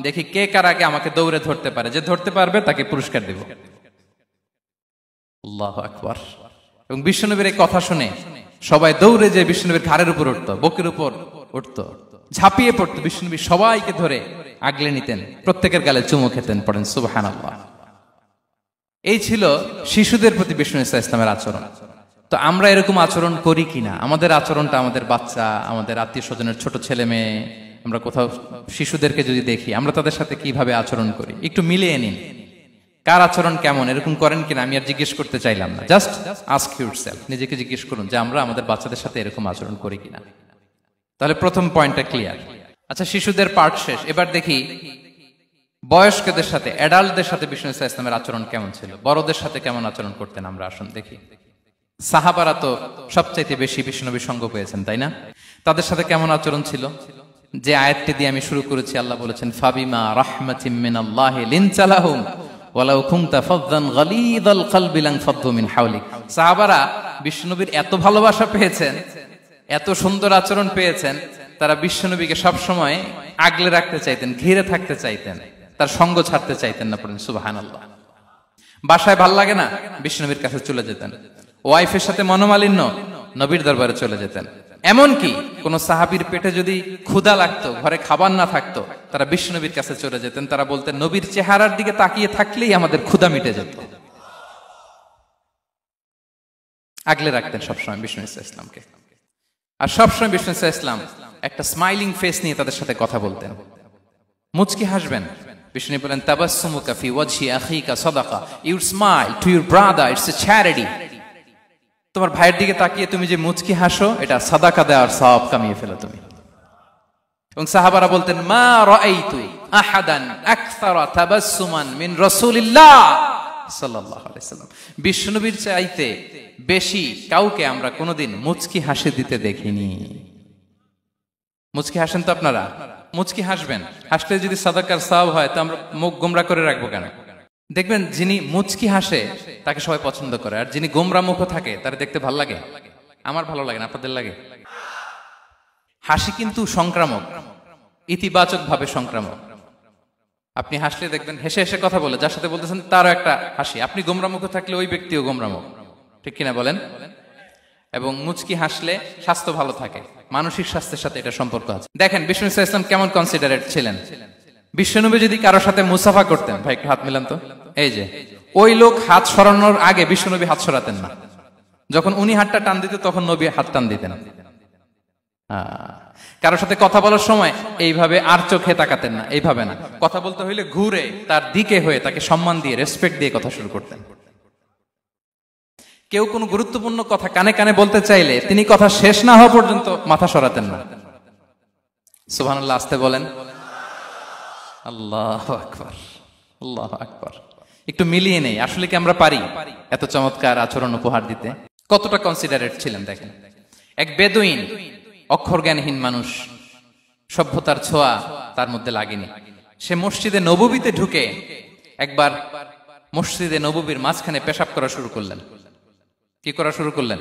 দেখি কে কার আগে আমাকে দৌড়ে ধরতে পারে, যে ধরতে পারবে তাকে পুরস্কার দেব। আল্লাহু আকবার। এবং বিশ্বনবীর এই কথা শুনে সবাই দৌড়ে যে বিশ্বনবীর ঘাড়ের উপর উঠতো, বুকের উপর উঠতো, ঝাঁপিয়ে পড়তো। বিশ্বনবী সবাইকে ধরে আগলে নিতেন, প্রত্যেকের গালে চুমু খেতেন। পড়েন সুবহানাল্লাহ। এই ছিল শিশুদের প্রতি বিষ্ণু ইসলামের আচরণ। তো আমরা এরকম আচরণ করি কিনা? আমাদের আচরণটা আমাদের বাচ্চা, আমাদের আত্মীয় স্বজনের ছোট ছেলে মেয়ে, আমরা কোথাও শিশুদেরকে যদি দেখি, আমরা তাদের সাথে কিভাবে আচরণ করি একটু মিলিয়ে নিন। কার আচরণ কেমন, এরকম করেন কিনা আমি আর জিজ্ঞেস করতে চাইলাম না, জাস্ট আস্ক ইউরসেলফ, নিজেকে জিজ্ঞেস করুন যে আমরা আমাদের বাচ্চাদের সাথে এরকম আচরণ করি কিনা। তাহলে প্রথম পয়েন্টটা ক্লিয়ার। আচ্ছা, শিশুদের পার্ট শেষ, এবার দেখি বয়স্কদের সাথে, অ্যাডাল্টদের সাথে বিষ্ণু ইসলামের আচরণ কেমন ছিল, বড়দের সাথে কেমন আচরণ করতেন আমরা। আসুন দেখি। সাহাবারা তো সবচাইতে বেশি বিষ্ণুনবীর সঙ্গ পেয়েছেন, তাই না? তাদের সাথে কেমন আচরণ ছিল? যে আয়াতটি দিয়ে আমি শুরু করেছি, আল্লাহ বলেছেন, ফাবিমা রাহমাতিম মিনাল্লাহি লিনতা লাহুম ওয়ালাউ কুনতা ফাযযান গালিযাল কলবি লানফাদ্দু মিন হাওলিক। সাহাবারা বিষ্ণুনবীর এত ভালোবাসা পেয়েছেন এত সুন্দর আচরণ পেয়েছেন, তারা বিশ্বনবীকে সবসময় আগলে রাখতে চাইতেন, ঘিরে থাকতে চাইতেন, তার সঙ্গ ছাড়তে চাইতেন না। পড়েন সুবহানাল্লাহ। বাসায় ভাল লাগে না, বিশ্বনবীর কাছে চলে যেতেন। ওয়াইফের সাথে মনোমালিন্য, নবীর দরবারে চলে যেতেন। এমনকি কোন সাহাবীর পেটে যদি ক্ষুধা লাগতো, ঘরে খাবার না থাকতো, তারা বিশ্বনবীর কাছে চলে যেতেন। তারা বলতেন, নবীর চেহারার দিকে তাকিয়ে থাকলেই আমাদের ক্ষুধা মিটে যেত। আগলে রাখতেন সবসময় বিষ্ণু ইসলামকে। আর সবসময় বিষ্ণু ইসলাম একটা স্মাইলিং ফেস নিয়ে তাদের সাথে কথা বলতেন, মুচকি হাসবেন। বিষ্ণু বলেন, তাবাসসুমুকা ফি ওয়াজহি আখিকা সাদাকা, you smile to your brother, it's a charity. তোমার ভাইয়ের দিকে তাকিয়ে তুমি যে মুচকি হাসো, এটা সাদাকা দেওয়ার সওয়াব কামিয়ে ফেলো তুমি। এবং সাহাবারা বলতেন, মা রাআইতু আহাদান আকসারা তাবাসসুমান মিন রাসূলিল্লাহ সাল্লাল্লাহু আলাইহি ওয়াসাল্লাম। বিশ্বনবীর চাইতে বেশি কাউকে আমরা কোনোদিন মুচকি হাসি দিতে দেখিনি। মুচকি হাসেন তো আপনারা? মুচকি হাসবেন। হাসলে যদি সাদাকার সওয়াব হয়, তো আমরা মুখ গোমরা করে রাখবো কেন? দেখবেন, যিনি মুচকি হাসে তাকে সবাই পছন্দ করে, আর যিনি গোমরা মুখ থাকে তার দেখতে ভালো লাগে। আমার ভালো লাগে না, আপনাদের লাগে? হাসি কিন্তু সংক্রামক, ইতিবাচক ভাবে সংক্রামক। আপনি হাসলে দেখবেন হেসে হেসে কথা বলে, যার সাথে বলতেছেন তারও একটা হাসি। আপনি গোমরা মুখ থাকলে ওই ব্যক্তিও গোমরা মুখ, ঠিক কিনা বলেন? এবং মুচকি হাসলে স্বাস্থ্য ভালো থাকে, মানসিক স্বাস্থ্যের সাথে এটা সম্পর্ক আছে। দেখেন বিষ্ণু ইসলাম কেমন কনসিডারেট ছিলেন। বিশ্বনবী যদি কারোর সাথে মুসাফা করতেন, ভাই একটু হাত মিলান তো, এই যে ওই লোক হাত সরানোর আগে বিশ্বনবী হাত সরাতেন না। যখন উনি হাতটা টান দিত, তখন নবী হাত টান দিতেন। কারোর সাথে কথা বলার সময় এইভাবে আর চোখে তাকাতেন না, এইভাবে না। কথা বলতে হইলে ঘুরে তার দিকে হয়ে তাকে সম্মান দিয়ে, রেসপেক্ট দিয়ে কথা শুরু করতেন। কেউ কোনো গুরুত্বপূর্ণ কথা কানে কানে বলতে চাইলে তিনি কথা শেষ না হওয়া পর্যন্ত মাথা সরাতেন না। সুবহানাল্লাহ, আসতে বলেন। আল্লাহু আকবার, আল্লাহু আকবার। একটু মিলিয়ে নেই, আসলে কি আমরা পারি এত চমৎকার আচরণ উপহার দিতে? কতটা কনসিডারেট ছিলেন দেখেন। এক বেদুইন, অক্ষর জ্ঞানহীন মানুষ, সভ্যতার ছোঁয়া তার মধ্যে লাগেনি। সে মসজিদে নববীতে ঢুকে একবার মসজিদে নববীর মাঝখানে পেশাব করা শুরু করলেন। কি করা শুরু করলেন?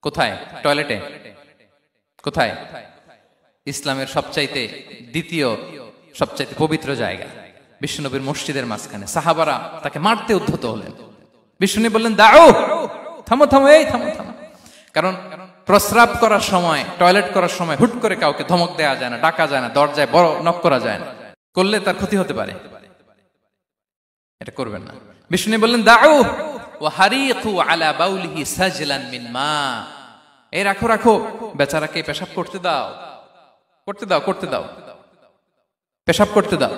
কোথায়? টয়লেটে? কোথায়? ইসলামের সবচাইতে দ্বিতীয় সবচাইতে পবিত্র জায়গা, বিশ্বনবীর মসজিদের মাঝখানে। সাহাবারা তাকে মারতে উদ্ধত হলেন। বিশ্বনবী বললেন, দাও, থামো থামো, এই থামো থামো। কারণ প্রস্রাব করার সময়, টয়লেট করার সময় হুট করে কাউকে ধমক দেওয়া যায় না, ডাকা যায় না, দরজায় বড় নক করা যায় না। করলে তার ক্ষতি হতে পারে, এটা করবেন না। বিষ্ণু বললেন, দাও ওয়া হারিকু আলা বাউলিহি সাজলান মিন মা। এই রাখো রাখো, বেচারাকে পেশাব করতে দাও, করতে দাও, করতে দাও, পেশাব করতে দাও।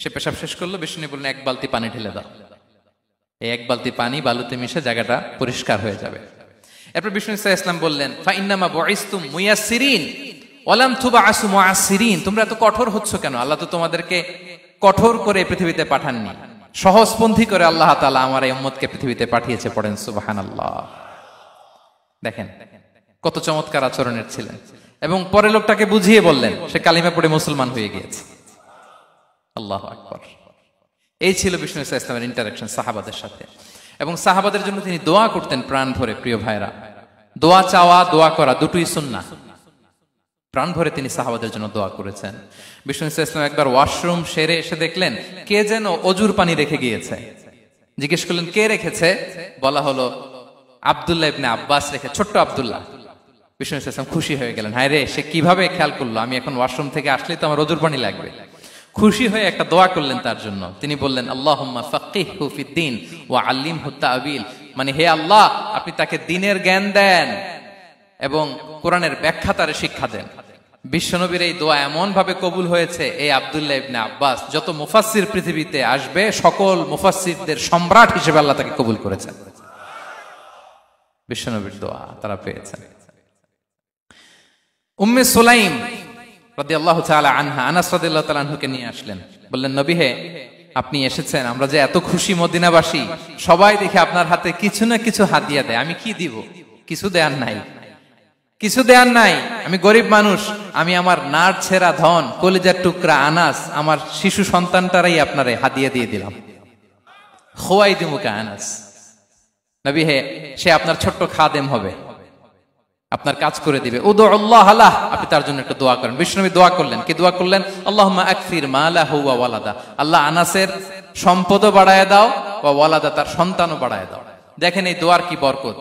সে পেশাব শেষ করলো। বিষ্ণু বললেন, এক বালতি পানি ঢেলে দাও। এই এক বালতি পানি বালুতে মিশে জায়গাটা পরিষ্কার হয়ে যাবে। এরপর বিষ্ণু ইসলাম বললেন, ফাইন্নামা বুইসতুম মুয়াসসিরিন ওয়া লাম তুবআসু মুআসসিরিন। তোমরা এত কঠোর হচ্ছ কেন? আল্লাহ তো তোমাদেরকে কঠোর করে পৃথিবীতে পাঠাননি, সহজপন্থী করে আল্লাহ তাআলা আমার এই উম্মতকে পৃথিবীতে পাঠিয়েছে। পড়েন সুবহানাল্লাহ। দেখেন কত চমৎকার আচরণের ছিলেন। এবং পরে লোকটাকে বুঝিয়ে বললেন, সে কালিমা পড়ে মুসলমান হয়ে গিয়েছে। আল্লাহু আকবার। এই ছিল বিষ্ণু ইসলামের ইন্টারাকশন সাহাবাদের সাথে। এবং সাহাবাদের জন্য তিনি দোয়া করতেন প্রাণ ভরে। প্রিয় ভাইরা, দোয়া চাওয়া, দোয়া করা দুটোই সুন্নাহ। প্রাণ ভরে তিনি সাহাবাদের জন্য দোয়া করেছেন। বিষ্ণু ইসলাম একবার ওয়াশরুম সেরে এসে দেখলেন কে যেন অজুর পানি রেখে গিয়েছে। জিজ্ঞেস করলেন, কে রেখেছে? বলা হলো, আব্দুল্লাহ ইবনে আব্বাস রেখে, ছোট্ট আব্দুল্লাহ। বিষ্ণু ইসলাম খুশি হয়ে গেলেন, হায় রে, সে কিভাবে খেয়াল করলো? আমি এখন ওয়াশরুম থেকে আসলেই তো আমার অজুর পানি লাগবে। খুশি হয়ে একটা দোয়া করলেন তার জন্য। তিনি বললেন, আল্লাহুম্মা ফাক্কিহহু ফিদ্দীন ওয়া আল্লিমহু তা'বীল। মানে হে আল্লাহ, আপনি তাকে দ্বীনের জ্ঞান দেন এবং কোরআনের ব্যাখ্যা তারে শিক্ষা দেন। বিশ্বনবীর এই দোয়া এমন ভাবে কবুল হয়েছে, এই আব্দুল্লাহ ইবনে আব্বাস যত মুফাসসির পৃথিবীতে আসবে, সকল মুফাসসিরদের সম্রাট হিসেবে আল্লাহ তাকে কবুল করেছেন। বিশ্বনবীর দোয়া তারা পেয়েছেন। উম্মে সুলাইম রাদিয়াল্লাহু তাআলা আনহা, আনাস রাদিয়াল্লাহু তাআলা আনহুকে নিয়ে আসলেন। বললেন, নবী হে, আপনি এসেছেন, আমরা যে এত খুশি মদিনাবাসী, সবাই দেখে আপনার হাতে কিছু না কিছু হাদিয়া দেয়। আমি কি দিব? কিছু দেয়ার নাই, কিছু দেয়ার নাই। আমি গরিব মানুষ, আমি আমার নার ছেঁড়া ধন, কলিজার টুকরা আনাস, আমার শিশু সন্তানটারাই আপনারে হাদিয়া দিয়ে দিলাম। খুয়াইদিমুকা আনাস। নবী হে, সে আপনার ছোট্ট খাদেম হবে। আপনার কাজ করে দিবে। উদুল্লাহ আলাহ, আপনি তার জন্য একটা দোয়া করেন। বিশ্বনবী দোয়া করলেন, কি দোয়া করলেন? আল্লাহুম্মা আকসির মালাহু ওয়া ওয়ালাদা, আল্লাহ আনাসের সম্পদও বাড়ায় দাও, ওয়া ওয়ালাদা, তার সন্তানও বাড়ায় দাও। দেখেন এই দোয়ার কি বরকত।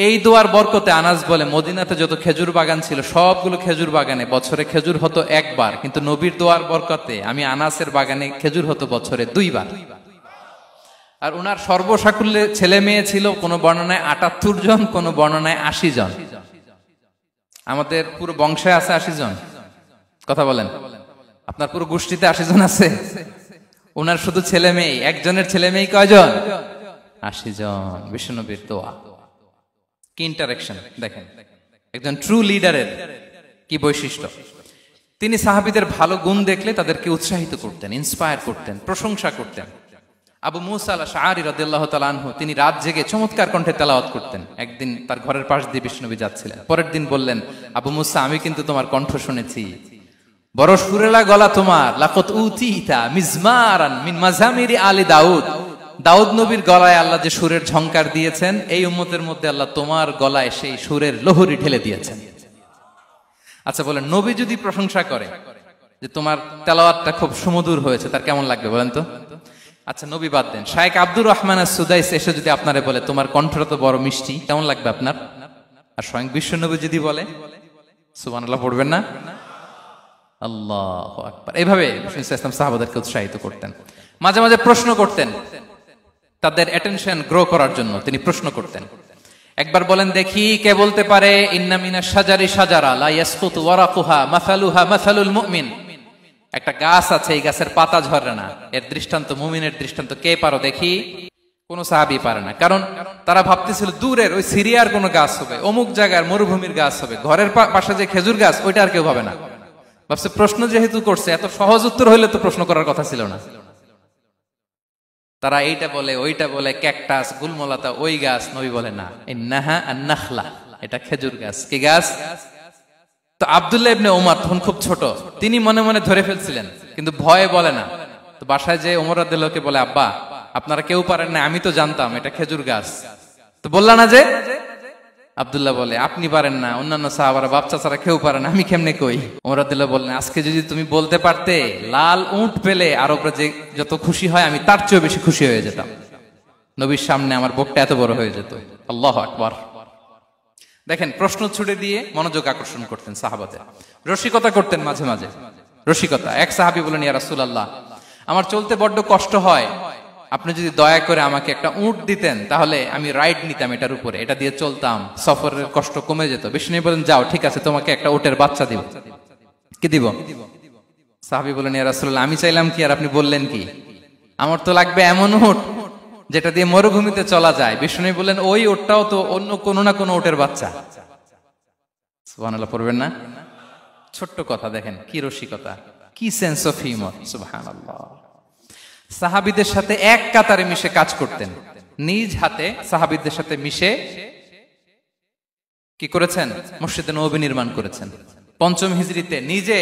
এই দোয়ার বরকতে আনাস বলে মদিনাতে যত খেজুর বাগান ছিল সবগুলো খেজুর বাগানে বছরে খেজুর হতো একবার, কিন্তু নবীর দোয়ার বরকতে আমি আনাসের বাগানে খেজুর হতো বছরে 2 বার। আর উনার সর্বসাকুল্যে ছেলে মেয়ে ছিল, কোন বর্ণনায় 78 জন, কোন বর্ণনায় 80 জন। আমাদের পুরো বংশে আছে 80 জন, কথা বলেন। আপনার পুরো গোষ্ঠীতে 80 জন আছে? উনার শুধু ছেলে মেয়ে, একজনের ছেলে মেয়ে কয়জন? 80 জন। বিশ্বনবীর দোয়া কি ইন্টারেকশন দেখেন, একজন ট্রু লিডারের কি বৈশিষ্ট্য। তিনি সাহাবীদের ভালো গুণ দেখলে তাদেরকে উৎসাহিত করতেন, ইন্সপায়ার করতেন, প্রশংসা করতেন। আবু মুসা আল-আশআরী রাদিয়াল্লাহু তাআলা আনহু, তিনি রাত জেগে চমৎকার কণ্ঠে তেলাওয়াত করতেন। একদিন তার ঘরের পাশ দিয়ে বিশ্বনবী যাচ্ছিলেন, পরের দিন বললেন, আবু মুসা, আমি কিন্তু তোমার কণ্ঠ শুনেছি, বড় সুরেলা গলা তোমার। লাকাত উতিতা মিজমারান মিন মাজামিরি আলি দাউদ, দাউদ নবীর গলায় আল্লাহ যে সুরের ঝংকার দিয়েছেন, এই উম্মতের মধ্যে আল্লাহ তোমার গলায় সেই সুরের লহরী ঢেলে দিয়েছেন। আচ্ছা বলেন, নবী যদি প্রশংসা করে যে তোমার তেলাওয়াতটা খুব সুমধুর হয়েছে, তার কেমন লাগবে বলেন তো? আচ্ছা নবী বাদ দেন, শায়েখ আব্দুর রহমান আস-সুদাইস এসে যদি আপনারে বলে তোমার কণ্ঠটা তো বড় মিষ্টি, কেমন লাগবে আপনার? আর স্বয়ং বিশ্বনবী যদি বলে, সুবহানাল্লাহ পড়বেন না? আল্লাহু আকবার। এইভাবে ইসলাম সাহাবাদেরকে উৎসাহিত করতেন। মাঝে মাঝে প্রশ্ন করতেন, তাদের অ্যাটেনশন গ্রো করার জন্য তিনি প্রশ্ন করতেন। একবার বলেন দেখি, কে বলতে পারে ইন্না মিনাশ শাজারি শাজারা লা ইয়াসকুতু ওয়ারাকুহা মাসালুহা মাসালুল মুমিন, একটা গাছ আছে, এই গাছের পাতা ঝরে না, এর দৃষ্টান্ত মুমিনের দৃষ্টান্ত। কে পারো দেখি? কোন সাহাবী পারে না, কারণ তারা ভাবতেছিল দূরের ওই সিরিয়ার কোন গাছ হবে, অমুক জায়গার মরুভূমির গাছ হবে, ঘরের পাশে যে খেজুর গাছ ওইটা আর কেউ ভাবে না। ভাবছে প্রশ্ন যেহেতু করছে, এত সহজ উত্তর হইলে তো প্রশ্ন করার কথা ছিল না। তারা এইটা বলে, ওইটা বলে, ক্যাকটাস, গুলমলাতা ওই গাছ। নবী বলে না, ইন্নাহা আন-নাখলা, এটা খেজুর গাছ। কি গাছ? তো আব্দুল্লাহ ইবনে ওমর তখন খুব ছোট, তিনি মনে মনে ধরে ফেলছিলেন, কিন্তু ভয়ে বলে না। তো বাসায় যে ওমর রাদিয়াল্লাহু আনহু বলে, আব্বা আপনারা কেউ পারেন না, আমি তো জানতাম এটা খেজুর গাছ, তো বললা না যে? আব্দুল্লাহ বলে, আপনি পারেন না, অন্যান্য সাহাবারা বাচ্চা ছাড়া কেউ পারে না, আমি কেমনে কই? ওমর রাদিয়াল্লাহু বললেন, আজকে যদি তুমি বলতে পারতে, লাল উট পেলে আরবরা যে যত খুশি হয় আমি তার চেয়েও বেশি খুশি হয়ে যেতাম। নবীর সামনে আমার বুকটা এত বড় হয়ে যেত। আল্লাহু আকবার। দেখেন, প্রশ্ন ছুড়ে দিয়ে মনোযোগ আকর্ষণ করতেন সাহাবাদের। রসিকতা করতেন মাঝে মাঝে, রসিকতা। এক সাহাবী বলেন, ইয়া রাসূলুল্লাহ, আমার চলতে বড্ড কষ্ট হয়, আপনি যদি দয়া করে আমাকে একটা উট দিতেন, তাহলে আমি রাইড নিতাম এটার উপরে, এটা দিয়ে চলতাম, সফরের কষ্ট কমে যেত। বিষ্ণু বলেন, যাও ঠিক আছে, তোমাকে একটা উটের বাচ্চা দিব। কি দিব? সাহাবী বলেন, ইয়া রাসূলুল্লাহ, আমি চাইলাম কি আর আপনি বললেন কি? আমার তো লাগবে এমন উট যেটা দিয়ে মরুভূমিতে চলা যায়। বিষ্ণু বলেন, ওই উটটাও তো অন্য কোনো না কোনো উটের বাচ্চা। সুবহানাল্লাহ পড়বেন না? ছোট্ট কথা, দেখেন কি রসিকতা, কি সেন্স অফ হিউমার। সুবহানাল্লাহ। সাহাবীদের সাথে এক কাতারে মিশে কাজ করতেন, নিজ হাতে সাহাবীদের সাথে মিশে কি করেছেন? মসজিদে নববী নির্মাণ করেছেন। 5ম হিজরিতে নিজে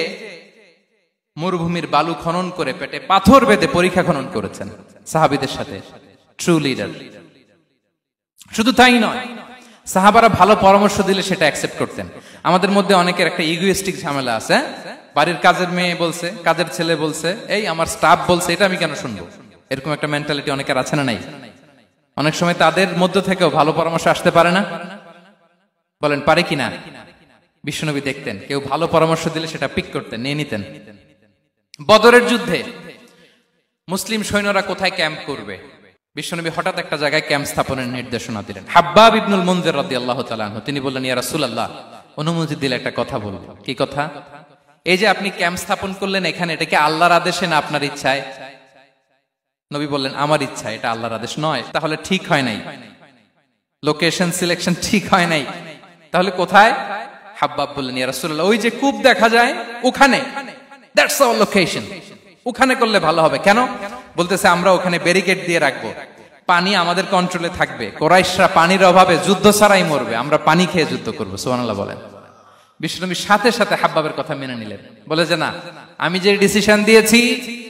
মরুভূমির বালু খনন করে পেটে পাথর বেঁধে পরীক্ষা খনন করেছেন সাহাবীদের সাথে। True leader. শুধু তাই নয়, সাহাবারা ভালো পরামর্শ দিলে সেটা অ্যাকসেপ্ট করতেন। আমাদের মধ্যে অনেকের একটা ইগোইস্টিক ঝামেলা আছে, বাড়ির কাজের মেয়ে বলছে, কাজের ছেলে বলছে, এই আমার স্টাফ বলছে, এটা আমি কেন শুনবো? এরকম একটা মেন্টালিটি অনেকের আছে না নাই? অনেক সময় তাদের মধ্য থেকেও ভালো পরামর্শ আসতে পারে না? বলেন পারে কিনা? বিশ্বনবী দেখতেন, কেউ ভালো পরামর্শ দিলে সেটা পিক করতেন, নিয়ে নিতেন। বদরের যুদ্ধে মুসলিম সৈন্যরা কোথায় ক্যাম্প করবে, বিশ্বনবী হঠাৎ একটা জায়গায় ক্যাম্প স্থাপনের নির্দেশনা দিলেন। হাব্বাব ইবনুল মুনজির রাদিয়াল্লাহু তাআলা আনহু, তিনি বললেন, ইয়া রাসূলুল্লাহ, অনুমতি দিলে একটা কথা বলবো। কি কথা? এই যে আপনি ক্যাম্প স্থাপন করলেন এখানে, এটা কি আল্লাহর আদেশে না আপনার ইচ্ছায়? নবী বললেন, আমার ইচ্ছা, এটা আল্লাহর আদেশ নয়। তাহলে ঠিক হয় নাই, লোকেশন সিলেকশন ঠিক হয় নাই। তাহলে কোথায়? হাব্বাব বললেন, ইয়া রাসূলুল্লাহ, ওই যে কূপ দেখা যায় ওখানে, দ্যাটস আওয়ার লোকেশন, ওখানে করলে ভালো হবে। কেন? বলতেছে, আমরা ওখানে ব্যারিকেড দিয়ে রাখবো, পানি আমাদের কন্ট্রোলে থাকবে, কুরাইশরা পানির অভাবে যুদ্ধ ছাড়াই মরবে, আমরা পানি খেয়ে যুদ্ধ করবো। সুবহানাল্লাহ বলেন। বিশ্বনবী সাথে সাথে হাব্বাবের কথা মেনে নিলেন, বলে যে না, আমি যে ডিসিশন দিয়েছি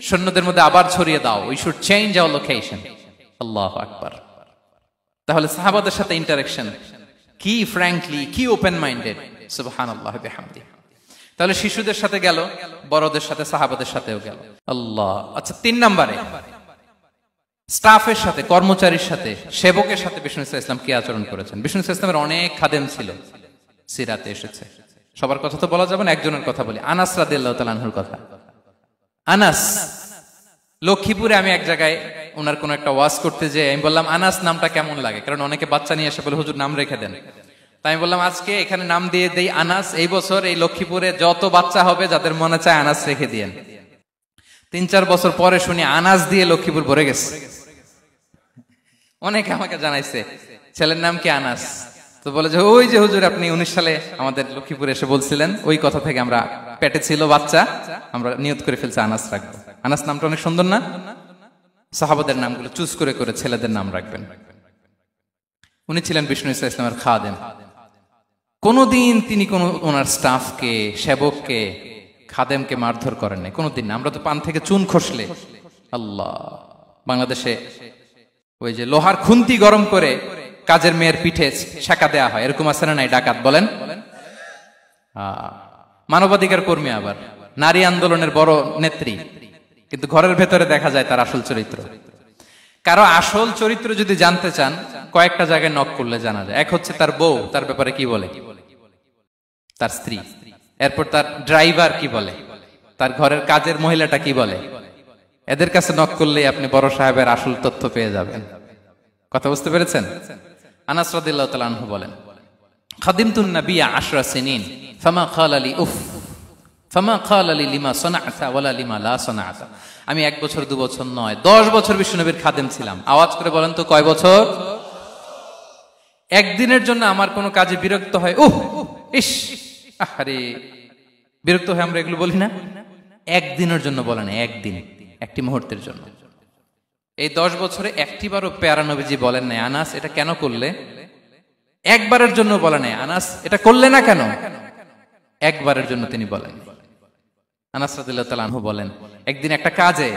সৈন্যদের মধ্যে আবার ছড়িয়ে দাও, we should change our location. আল্লাহু আকবার। তাহলে সাহাবাদের সাথে ইন্টারেকশন কি ফ্র্যাঙ্কলি, কি ওপেন মাইন্ডেড, সুবহানাল্লাহ বিহামদি। তাহলে শিশুদের সাথে গেল, বড়দের সাথে, সাহাবাদের সাথেও গেল। আল্লাহ। আচ্ছা, 3 নম্বরে স্টাফের সাথে, কর্মচারীর সাথে, সেবকের সাথে বিষ্ণু ইসলাম কি আচরণ করেছেন? বিষ্ণু ইসলামের অনেক খাদেম ছিল, সিরাতে এসেছে। সবার কথা তো বলা যাবে না, একজনের কথা বলি, আনাস রাদিয়াল্লাহু তাআলা আনহুর কথা। আনাস, লক্ষ্মীপুরে আমি এক জায়গায় ওনার কোন একটা ওয়াজ করতে যেয়ে আমি বললাম আনাস নামটা কেমন লাগে, কারণ অনেকে বাচ্চা নিয়ে এসে বলে হুজুর নাম রেখে দেন। তাই আমি বললাম আজকে এখানে নাম দিয়ে দেই আনাস। এই বছর এই লক্ষ্মীপুরে যত বাচ্চা হবে যাদের মনে চায় আনাস রেখে দিয়েন। 3-4 বছর পরে শুনি আনাস দিয়ে লক্ষ্মীপুর ভরে গেছে। অনেকে আমাকে জানাইছে ছেলের নাম কি আনাস, তো বলে যে ওই যে হুজুর আপনি 19 সালে আমাদের লক্ষ্মীপুরে এসে বলছিলেন, ওই কথা থেকে আমরা, পেটে ছিল বাচ্চা, আমরা নিয়ত করে ফেলছি আনাস রাখবো। আনাস নামটা অনেক সুন্দর না? সাহাবাদের নামগুলো চুজ করে করে ছেলেদের নাম রাখবেন। উনি ছিলেন বিষ্ণু ইসলামের খাদেম। কোনদিন তিনি কোন ওনার স্টাফকে, সেবককে, খাদেমকে মারধর করেন নাই, কোনদিন না। আমরা তো পান থেকে চুন খসলে, আল্লাহ, বাংলাদেশে ওই যে লোহার খুন্তি গরম করে কাজের মেয়ের পিঠে ছেঁকা দেয়া হয়, এরকম আছে না নাই? ডাকাত বলেন, মানবাধিকার কর্মী, আবার নারী আন্দোলনের বড় নেত্রী, কিন্তু ঘরের ভেতরে দেখা যায় তার আসল চরিত্র। কারো আসল চরিত্র যদি জানতে চান, কয়েকটা জায়গায় নক করলে জানা যায়। এক হচ্ছে তার বউ, তার ব্যাপারে কি বলে, তার স্ত্রী। এরপর তার ড্রাইভার কি বলে, তার ঘরের কাজের মহিলাটা কি বলে। এদের কাছে নক করলেই আপনি বড় সাহেবের আসল তথ্য পেয়ে যাবেন। কথা বুঝতে পেরেছেন? আনাস রাদিয়াল্লাহু তাআলা আনহু বলেন, খাদিমতুন নবিয়্যা 10 সিনিন ফামা ক্বালা লি উফ ফামা ক্বালা লি লিমা সানা'তা ওয়ালা লিমা লা সানা'তা। আমি 1 বছর 2 বছর নয়, 10 বছর বিশ্বনবীর খাদেম ছিলাম। আওয়াজ করে বলেন তো কয় বছর? একদিনের জন্য আমার কোনো কাজে বিরক্ত হয়, ইস, আরে, বিরক্ত হয় আমরা এগুলো বলি না? একদিনের জন্য বলে না, একদিন, একটি মুহূর্তের জন্য। এই 10 বছরে একটিবারও প্যারা নবীজি বলেন নাই আনাস এটা কেন করলে। একবারের জন্য বলে নাই আনাস এটা করলে না কেন, একবারের জন্য তিনি বলেন। আনাস রাদিয়াল্লাহু তাআলা আনহু বলেন, একদিন একটা কাজে,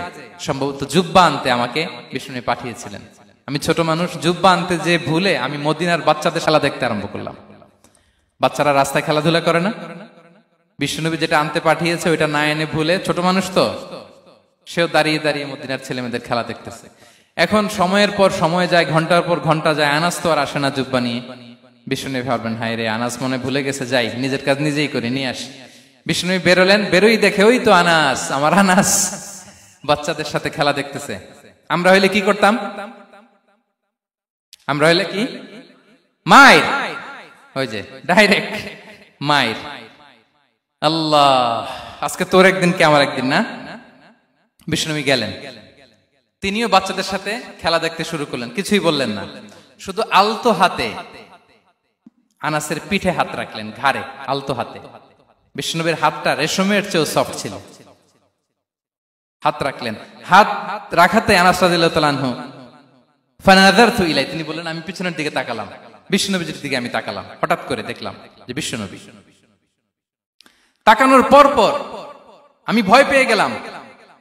সম্ভবত জুব্বা আনতে আমাকে বিষ্ণু পাঠিয়েছিলেন। আমি ছোট মানুষ, জুব্বা আনতে যে ভুলে আমি মদিনার বাচ্চাদের খেলা দেখতে আরম্ভ করলাম। বাচ্চারা রাস্তায় খেলাধুলা করে না, বিষ্ণুনবী যেটা আনতে পাঠিয়েছে ওইটা না এনে ভুলে, ছোট মানুষ তো, সেও দাঁড়িয়ে দাঁড়িয়ে মদিনার ছেলে মেয়েদের খেলা দেখতেছে। এখন সময়ের পর সময় যায়, ঘন্টার পর ঘন্টা যায়, আনাস তো আর আসে না জুব্বা নিয়ে। বিষ্ণুনবী ভাবলেন হায় রে, আনাস মনে ভুলে গেছে, যাই নিজের কাজ নিজেই করে নিয়ে আসি। বিষ্ণুনবী বেরোলেন, বেরোই দেখে ওই তো আনাস, আমার আনাস বাচ্চাদের সাথে খেলা দেখতেছে। আমরা হইলে কি করতাম? আমরা হইলে কি? মাইর, ওই যে ডাইরেক্ট মাইর। আল্লাহ, আজকে তোর একদিন কি আমার একদিন না? বিষ্ণুনবী গেলেন, তিনিও বাচ্চাদের সাথে খেলা দেখতে শুরু করলেন, কিছুই বললেন না, শুধু আলতো হাতে আনাসের পিঠে হাত রাখলেন, ঘাড়ে আলতো হাতে। বিষ্ণুনবীর হাতটা রেশমের চেয়েও সফট ছিল। হাত রাখলেন, হাত রাখাতে আনাস রাদিয়াল্লাহু তাআলা আনহু ফানাযারতু ইলাই, তিনি বললেন আমি পিছনের দিকে তাকালাম, বিষ্ণুনবীর দিকে আমি তাকালাম, হঠাৎ করে দেখলাম যে বিষ্ণুনবী। তাকানোর পর পর আমি ভয় পেয়ে গেলাম,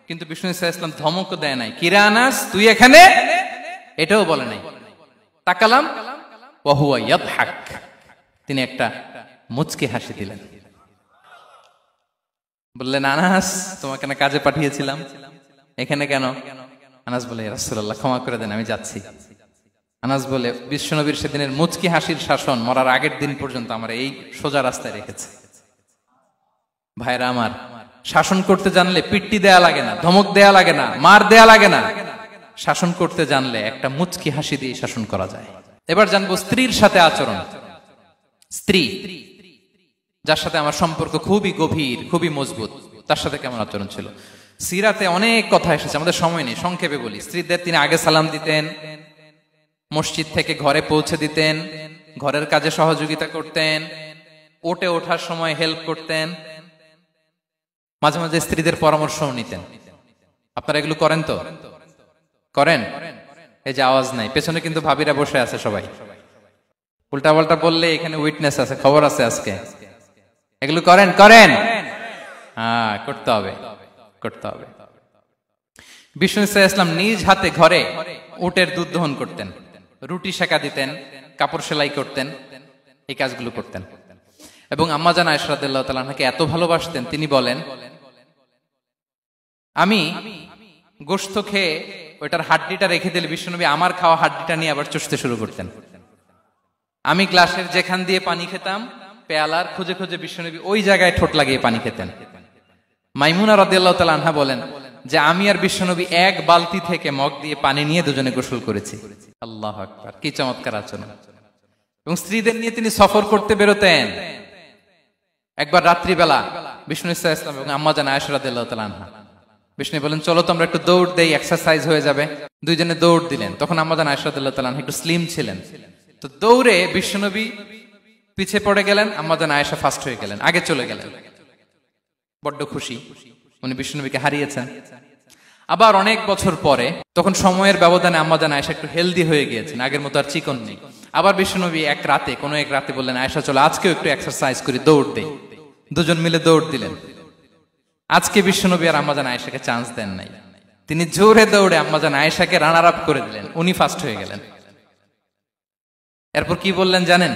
কিন্তু বিষ্ণু সাল্লাল্লাহু আলাইহি ওয়াসাল্লাম ধমক দেয় নাই, কিরে আনাস তুই এখানে, এটাও বলে নাই। তাকালাম, ওয়া হুয়া ইয়াদহাক, তিনি একটা মুচকি হাসি দিলেন। বললেন আনাস তোমাকে না কাজে পাঠিয়েছিলাম, এখানে কেন? আনাস বলে ইয়া রাসূলুল্লাহ ক্ষমা করে দেন, আমি যাচ্ছি। আনাস বলে বিশ্বনবীর সেদিনের মুচকি হাসির শাসন মরার আগের দিন পর্যন্ত আমার এই সোজা রাস্তায় রেখেছে। ভাইরা আমার, শাসন করতে জানলে পিট্টি দেয়া লাগে না, ধমক দেয়া লাগে না, মার দেয়া লাগে না। শাসন করতে জানলে একটা মুচকি হাসি দিয়ে শাসন করা যায়। এবার জানবো স্ত্রীর সাথে আচরণ। স্ত্রী যার সাথে আমার সম্পর্ক খুবই গভীর, খুবই মজবুত, তার সাথে কেমন আচরণ ছিল। সিরাতে অনেক কথা এসেছে, আমাদের সময় নেই, সংক্ষেপে বলি। স্ত্রীদের তিনি আগে সালাম দিতেন, মসজিদ থেকে ঘরে পৌঁছে দিতেন, ঘরের কাজে সহযোগিতা করতেন, ওঠে ওঠার সময় হেল্প করতেন, মাঝে মাঝে স্ত্রীদের পরামর্শও নিতেন। আপনারা এগুলো করেন তো? করেন? এই যে আওয়াজ নাই, পেছনে কিন্তু ভাবিরা বসে আছে সবাই। উল্টা পাল্টা বললে এখানে উইটনেস আছে, খবর আছে আজকে। এগুলো করেন? করেন? হ্যাঁ, করতে হবে, করতে হবে। বিষ্ণু ইসলাম নিজ হাতে ঘরে উটের দুধ দহন করতেন, রুটি সেকা দিতেন, কাপড় সেলাই করতেন, এই কাজগুলো করতেন। এবং আম্মা জান আয়েশা রাদিয়াল্লাহু তাআলা আনহাকে এত ভালোবাসতেন, তিনি বলেন, আমি গোশত খেয়ে ওইটার হাড্ডিটা রেখে দিলে বিশ্বনবী আমার খাওয়া হাড্ডিটা নিয়ে আবার চষতে শুরু করতেন। আমি গ্লাসের যেখান দিয়ে পানি খেতাম, পেয়ালার খুঁজে খুঁজে বিশ্বনবী ওই জায়গায় ঠোঁট লাগিয়ে পানি খেতেন। মাইমুনা রাদিয়াল্লাহু তাআলা আনহা বলেন যে আমি আর বিশ্বনবী এক বালতি থেকে মগ দিয়ে পানি নিয়ে দুজনে গোসল করেছি। আল্লাহু আকবার, কি চমৎকার আচরণ। এবং স্ত্রীদের নিয়ে তিনি সফর করতে বেরোতেন। একবার রাত্রিবেলা বিষ্ণু ইসলাম এবং আম্মা জান আয়েশা রাদিয়াল্লাহু তাআলা আনহা, বিষ্ণু বলেন চলো তো আমরা একটু দৌড় দেই, এক্সারসাইজ হয়ে যাবে। দুইজনে দৌড় দিলেন। তখন আম্মা জান আয়েশা রাদিয়াল্লাহু তাআলা আনহা একটু স্লিম ছিলেন, তো দৌড়ে বিশ্বনবী পিছে পড়ে গেলেন, আম্মা জান আয়েশা ফার্স্ট হয়ে গেলেন, আগে চলে গেলেন। বড্ড খুশি, উনি বিশ্বনবীকে হারিয়েছেন। আবার অনেক বছর পরে, তখন সময়ের ব্যবধানে আম্মা জান আয়েশা একটু হেলদি হয়ে গিয়েছেন, আগের মতো আর চিকন নেই। আবার বিশ্বনবী কোনো এক রাতে বললেন, আয়েশা চলো আজকেও একটু এক্সারসাইজ করি, দৌড় দেই। দুজন মিলে দৌড় দিলেন। আজকে বিশ্বনবী আর আম্মা জান আয়েশাকে চান্স দেন নাই, তিনি জোরে দৌড়ে আম্মা জান আয়েশাকে রানার আপ করে দিলেন, উনি ফার্স্ট হয়ে গেলেন। এরপর কি বললেন জানেন?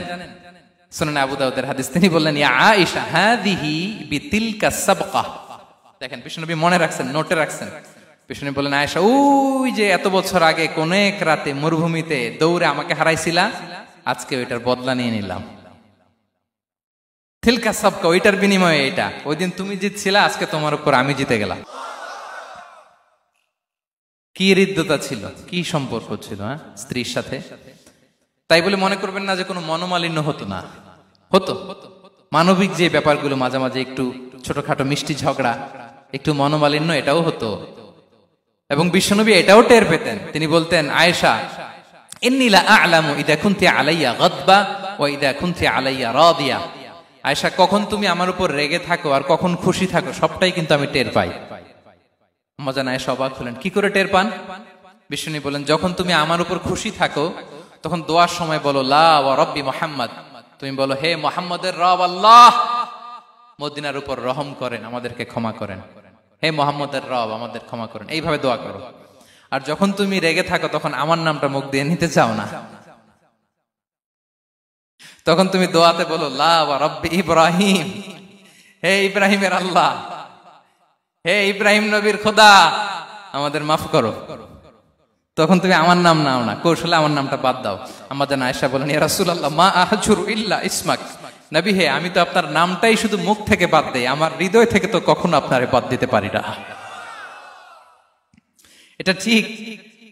সুনানে আবু দাউদের হাদিস, তিনি বললেন, ইয়া আয়েশা হাদিহি বিতিলকা সাবকা। দেখেন বিশ্বনবী মনে রাখছেন, নোটে রাখছেন। বিশ্বনবী বললেন, আয়েশা ওই যে এত বছর আগে কোন এক রাতে মরুভূমিতে দৌড়ে আমাকে হারাইছিলা, আজকে ওইটার বদলা নিয়ে নিলাম। তিলকা সাবকা, ওইটার বিনিময়ে এটা। ওই দিন তুমি জিতছিলা, আজকে তোমার উপর আমি জিতে গেলাম। কি হৃদ্যতা ছিল, কি সম্পর্ক ছিল স্ত্রীর সাথে। তাই বলে মনে করবেন না যে কোনো মনোমালিন্য হতো না, হতো। মানবিক যে ব্যাপারগুলো, মাঝে মাঝে একটু ছোটখাটো মিষ্টি ঝগড়া, একটু মনোমালিন্য, এটাও হতো। এবং বিশ্বনবী এটাও টের পেতেন। তিনি বলতেন, আয়েশা ইন্নী লা আ'লামু ইযা কুনতি আলাইয়া গাদবা ওয়া ইযা কুনতি আলাইয়া রাদিয়া। আয়েশা, কখন তুমি আমার উপর রেগে থাকো আর কখন খুশি থাকো, সবটাই কিন্তু আমি টের পাই। আম্মা জান আয়েশা অবাক হলেন, কি করে টের পান? বিশ্বনবী বলেন, যখন তুমি আমার উপর খুশি থাকো তখন দোয়ার সময় বলো লা ওয়া রাব্বি মুহাম্মদ, তুমি বলো হে মুহাম্মদের রব আল্লাহ, মদিনার উপর রহম করেন, আমাদেরকে ক্ষমা করেন। হে মুহাম্মদের রব, আমাদের ক্ষমা করেন, এইভাবে দোয়া করো। আর যখন তুমি রেগে থাকো তখন আমার নামটা মুখ দিয়ে নিতে চাও না, তখন তুমি দোয়াতে বলো লা ওয়া রাব্বি ইব্রাহিম, হে ইব্রাহিমের আল্লাহ, হে ইব্রাহিম নবীর খোদা, আমাদের মাফ করো। তখন তুমি আমার নাম নাও না, কৌশলে আমার নামটা বাদ দাও। আম্মা জান আয়েশা বলেন, ইয়া রাসূলুল্লাহ মা আহজুরু ইল্লা ইসমাক। নবী হে, আমি তো আপনার নামটাই শুধু মুখ থেকে বাদ দেই, আমার হৃদয় থেকে তো কখনো আপনারে বাদ দিতে পারি না। এটা ঠিক,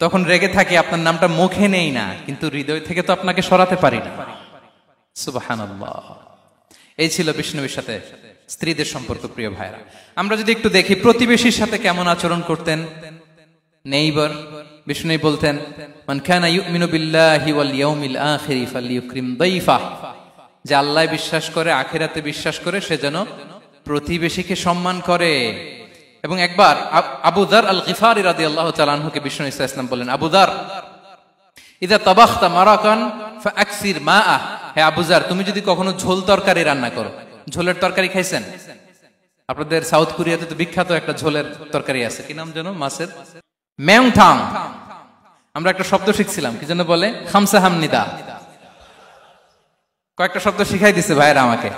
তখন রেগে থাকি, আপনার নামটা মুখে নেই না, কিন্তু হৃদয় থেকে তো আপনাকে সরাতে পারি না। সুবহানাল্লাহ। এই ছিল বিষ্ণুবীর সাথে স্ত্রীদের সম্পর্ক। প্রিয় ভাইরা, আমরা যদি একটু দেখি প্রতিবেশীর সাথে কেমন আচরণ করতেন। নেইবার, বিষ্ণু বলতেন, মান কানা ইউমিনু বিল্লাহি ওয়াল ইয়াউমিল আখিরি ফালইউকরিম দাইফাহ, যে আল্লাহ বিশ্বাস করে, আখিরাতে বিশ্বাস করে, সে যেন প্রতিবেশীকে সম্মান করে। এবং একবার আবু যার আল গিফারি রাদিয়াল্লাহু তাআলা আনহুকে বিষ্ণু ইসা ইসলাম বলেন, আবু যার ইদা তাবাখতা মারাকান ফাআকসির মাআ, হে আবু যার, তুমি যদি কখনো ঝোল তরকারি রান্না করো, ঝোলের তরকারি খাইছেন? আপনাদের সাউথ কোরিয়াতে তো বিখ্যাত একটা ঝোলের তরকারি আছে, কি নাম যেন, মাছের মেংথাং। আমরা একটা শব্দ শিখছিলাম, কি যেন বলে, খামসা হামনিদা। কয়েকটা শব্দ শিখাই দিছে ভাইরা আমাকে।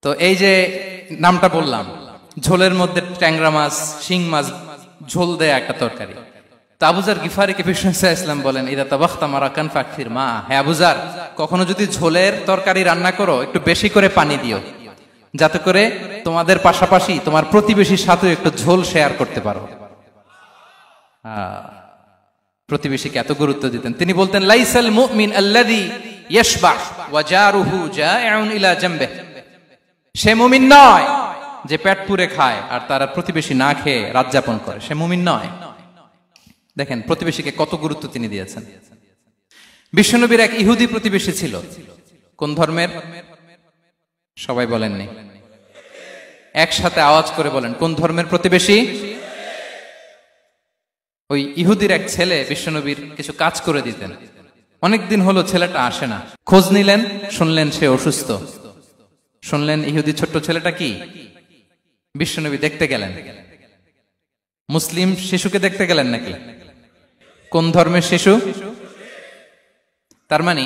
তো এই যে নামটা বললাম, ঝোলের মধ্যে ট্যাংরা মাছ, শিং মাছ ঝোল দেয়া একটা তরকারি। তো আবু যার গিফারিকে বিষ্ণু ইসলাম বলেন, ইদা তাবাখতা মারাকান ফাকফির মা, হে আবু যার, কখনো যদি ঝোলের তরকারি রান্না করো, একটু বেশি করে পানি দিও, যাতে করে তোমাদের পাশাপাশি তোমার প্রতিবেশীর সাথে একটু ঝোল শেয়ার করতে পারো। প্রতিবেশীকে এত গুরুত্ব দিতেন। তিনি বলতেন, লাইসাল মুমিন আল্লাযী ইয়াশবাহ ওয়া জারুহু জাইউন ইলা জামবিহি, সে মুমিন নয় যে পেট পুরে খায় আর তার প্রতিবেশী না খেয়ে রাত যাপন করে, সে মুমিন নয়। দেখেন প্রতিবেশীকে কত গুরুত্ব তিনি দিয়েছেন। বিশ্বনবীর এক ইহুদি প্রতিবেশী ছিল। কোন ধর্মের? সবাই বলেননি, একসাথে আওয়াজ করে বলেন, কোন ধর্মের প্রতিবেশী? ওই ইহুদির এক ছেলে বিশ্বনবীর কিছু কাজ করে দিতেন। অনেকদিন হলো ছেলেটা আসে না। খোঁজ নিলেন, শুনলেন সে অসুস্থ। শুনলেন ইহুদি ছোট্ট ছেলেটা কি, বিশ্বনবী দেখতে গেলেন। মুসলিম শিশুকে দেখতে গেলেন নাকি? কোন ধর্মের শিশু? তার মানে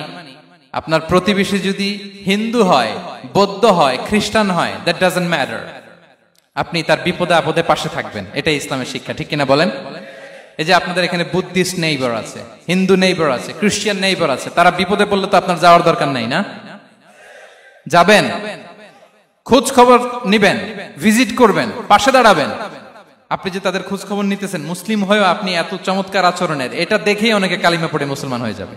আপনার প্রতিবেশী যদি হিন্দু হয়, বৌদ্ধ হয়, খ্রিস্টান হয়, দ্যাট ডাজন্ট ম্যাটার। আপনি তার বিপদে আপদে পাশে থাকবেন, এটাই ইসলামের শিক্ষা, ঠিক কিনা বলেন? এই যে আপনাদের এখানে বুদ্ধিস্ট নেইবার আছে, হিন্দু নেইবার আছে, খ্রিস্টান নেইবার আছে, তারা বিপদে পড়লে তো আপনার যাওয়ার দরকার নাই, না? যাবেন, খোঁজ খবর নিবেন, ভিজিট করবেন, পাশে দাঁড়াবেন। আপনি যে তাদের খোঁজ খবর নিতেছেন, মুসলিম হয়েও আপনি এত চমৎকার আচরণের, এটা দেখেই অনেকে কালিমা পড়ে মুসলমান হয়ে যাবে।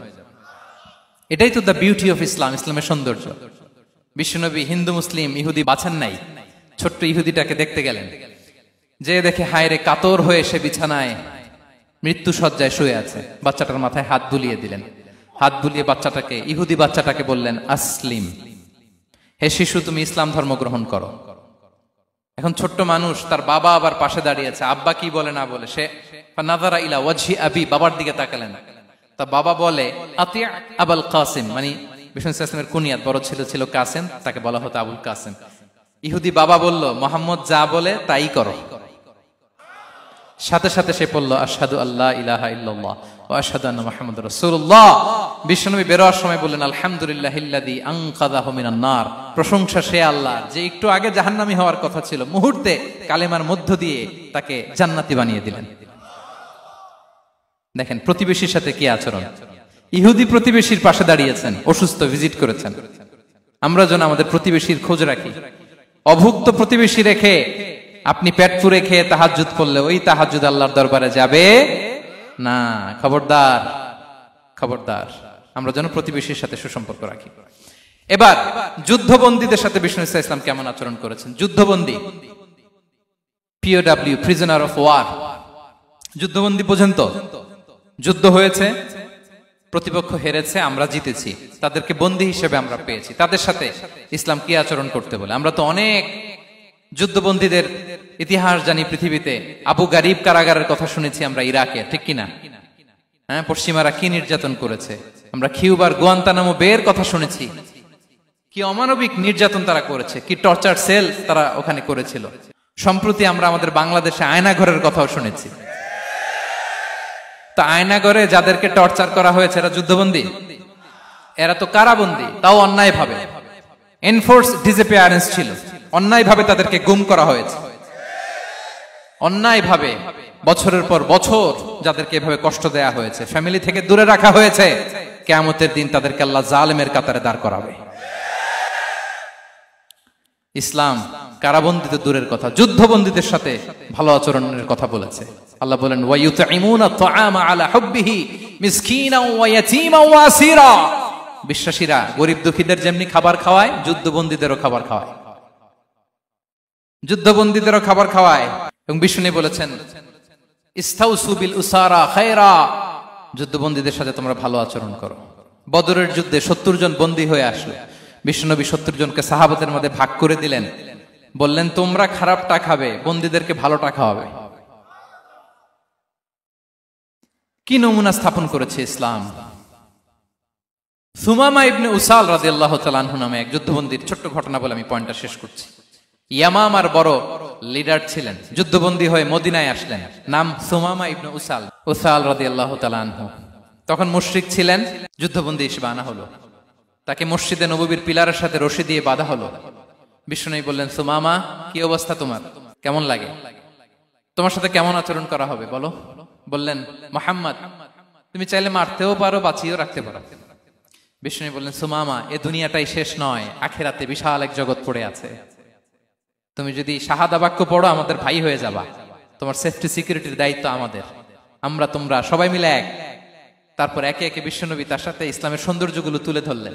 এটাই তো দ্য বিউটি অফ ইসলাম, ইসলামের সৌন্দর্য। বিশ্বনবী হিন্দু মুসলিম ইহুদি বাছান নাই, ছোট্ট ইহুদিটাকে দেখতে গেলেন, যে দেখে হায়রে কাতর হয়ে সে বিছানায় মৃত্যু শয্যায় শুয়ে আছে, বাচ্চাটার মাথায় হাত বুলিয়ে দিলেন। হাত বুলিয়ে বাচ্চাটাকে, ইহুদি বাচ্চাটাকে বললেন, আসলিম, হে শিশু তুমি ইসলাম ধর্ম গ্রহণ করো। এখন ছোট্ট মানুষ, তার বাবা আবার পাশে দাঁড়িয়ে আছে, আব্বা কি বলে না বলে, সে নাযারা ইলা ওয়াজহি আবি, বাবার দিকে তাকালেন। তা বাবা বলে আতি আবুল কাসিম, মানে বিষ্ণু ইসলামের কুনিয়াত, বড় ছেলে ছিল কাসিম, তাকে বলা হতো আবুল কাসিম। ইহুদি বাবা বলল, মোহাম্মদ যা বলে তাই করো। সাথে সাথে সে পড়ল আশহাদু আল্লা ইলাহা ইল্লাল্লাহ ওয়া আশহাদু আন্না মুহাম্মাদুর রাসূলুল্লাহ। বিশ্বনবী বেরোয়ার সময় বললেন, আলহামদুলিল্লাহিল্লাযী আনকাযাহু মিনান নার, প্রশংসা সে আল্লাহ যে একটু আগে জাহান্নামী হওয়ার কথা ছিল, মুহূর্তে কালেমার মধ্য দিয়ে তাকে জান্নাতি বানিয়ে দিলেন। দেখেন প্রতিবেশীর সাথে কি আচরণ। ইহুদি প্রতিবেশীর পাশে দাঁড়িয়েছেন, অসুস্থ, ভিজিট করেছেন। আমরা যেন আমাদের প্রতিবেশীর খোঁজ রাখি। অভুক্ত প্রতিবেশী রেখে আপনি পেট পুরে খেয়ে তাহাজ্জুদ পড়লে ওই তাহাজ্জুদ আল্লাহর দরবারে যাবে না। খবরদার, খবরদার, আমরা যেন প্রতিবেশীর সাথে সুসম্পর্ক রাখি। এবার যুদ্ধবন্দীদের সাথে বিষ্ণু ইসলাম কেমন আচরণ করেছেন। যুদ্ধবন্দী, POW, প্রিজনার অফ ওয়ার, যুদ্ধবন্দী পর্যন্ত যুদ্ধ হয়েছে, প্রতিপক্ষ হেরেছে, আমরা জিতেছি, তাদেরকে বন্দী হিসেবে আমরা পেয়েছি, তাদের সাথে ইসলাম কি আচরণ করতে বলে। আমরা তো অনেক যুদ্ধবন্দীদের ইতিহাস জানি পৃথিবীতে। আবু গারিব কারাগারের কথা শুনেছি আমরা ইরাকে, ঠিক কিনা? হ্যাঁ, পশ্চিমারা কি নির্যাতন করেছে। আমরা কিউবার গুয়ান্তানামো বের কথা শুনেছি, কি অমানবিক নির্যাতন তারা করেছে, কি টর্চার সেল তারা ওখানে করেছিল। সম্প্রতি আমরা আমাদের বাংলাদেশে আয়নাঘরের কথাও শুনেছি। তা আয়নাঘরে যাদেরকে টর্চার করা হয়েছে এরা যুদ্ধবন্দী? এরা তো কারাবন্দী, তাও অন্যায় ভাবে। এনফোর্স ডিসঅ্যাপিয়ারেন্স ছিল, অন্যায় ভাবে তাদেরকে গুম করা হয়েছে। অন্যায় ভাবে বছরের পর বছর যাদেরকে এভাবে কষ্ট দেয়া হয়েছে, ফ্যামিলি থেকে দূরে রাখা হয়েছে, কিয়ামতের দিন তাদেরকে আল্লাহ জালেমের কাতারে দাঁড় করাবে। ইসলাম কারাবন্দী তো দূরের কথা, যুদ্ধবন্দীদের সাথে ভালো আচরণের কথা বলেছে। আল্লাহ বলেন, ওয়া ইউতঈমুনা আত-তাআমা আলা হুব্বিহি মিসকিনাও ওয়া ইয়াতীমান ওয়া আসীরা। বিশ্বাসীরা গরিব দুঃখীদের যেমনি খাবার খাওয়ায়, যুদ্ধবন্দীদেরও খাবার খাওয়ায়, যুদ্ধবন্দীদেরও খাবার খাওয়ায়। এবং বিষ্ণু বলেছেন, ইস্তাউসু বিল উসারা খায়রা, যুদ্ধবন্দীদের সাথে তোমরা ভালো আচরণ করো। বদরের যুদ্ধে 70 জন বন্দী হয়ে আসলো। বিশ্বনবী 70 জনকে সাহাবাদের মধ্যে ভাগ করে দিলেন, বললেন তোমরা খারাপটা খাবে, বন্দীদেরকে ভালোটা খাওয়াবে। কি নমুনা স্থাপন করেছে ইসলাম। সুমামা ইবনে উসাল রাদিয়াল্লাহু তাআলা আনহু নামে এক যুদ্ধবন্দীর ছোট্ট ঘটনা বলে আমি পয়েন্টটা শেষ করছি। ইয়ামামার বড় লিডার ছিলেন, যুদ্ধবন্দী হয়ে মদিনায় আসলেন, নাম সুমামা ইবনে উসাল রাদিয়াল্লাহু তাআলা আনহু। তখন মুশরিক ছিলেন, যুদ্ধবন্দী হিসেবে আনা হলো। তাকে মসজিদে নববীর পিলারের সাথে রশি দিয়ে বাঁধা হলো। বিষ্ণু বললেন, সুমামা কি অবস্থা তোমার, কেমন লাগে, তোমার সাথে কেমন আচরণ করা হবে বলো। বললেন, মুহাম্মদ তুমি চাইলে মারতেও পারো, বাঁচিয়েও রাখতে পারো। বিষ্ণু বললেন, সুমামা এ দুনিয়াটাই শেষ নয়, আখিরাতে বিশাল এক জগৎ পড়ে আছে। তুমি যদি শাহাদা বাক্য পড়ো আমাদের ভাই হয়ে যাবা, তোমার সেফটি সিকিউরিটির দায়িত্ব আমাদের, আমরা তোমরা সবাই মিলে এক। তারপর একে একে বিশ্বনবী তার সাথে ইসলামের সৌন্দর্যগুলো তুলে ধরলেন,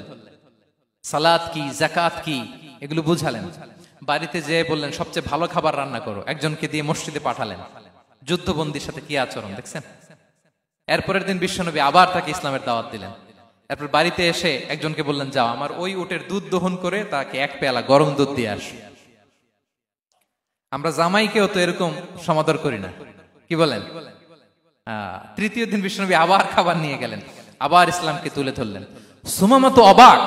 সালাত কি, যাকাত কি, এগুলো বুঝালেন। বাড়িতে যেয়ে বললেন সবচেয়ে ভালো খাবার রান্না করো, একজনকে দিয়ে মসজিদে পাঠালেন। যুদ্ধবন্দীর সাথে কি আচরণ দেখছেন। এরপরের দিন বিশ্বনবী আবার তাকে ইসলামের দাওয়াত দিলেন। এরপর বাড়িতে এসে একজনকে বললেন, যাও আমার ওই উটের দুধ দহন করে তাকে এক পেয়ালা গরম দুধ দিয়ে আস। আমরা জামাইকেও তো এরকম সমাদর করি না, কি বলেন। তৃতীয় দিন বিশ্বনবী আবার খাবার নিয়ে গেলেন, আবার ইসলামকে তুলে ধরলেন। সুমামা তো অবাক,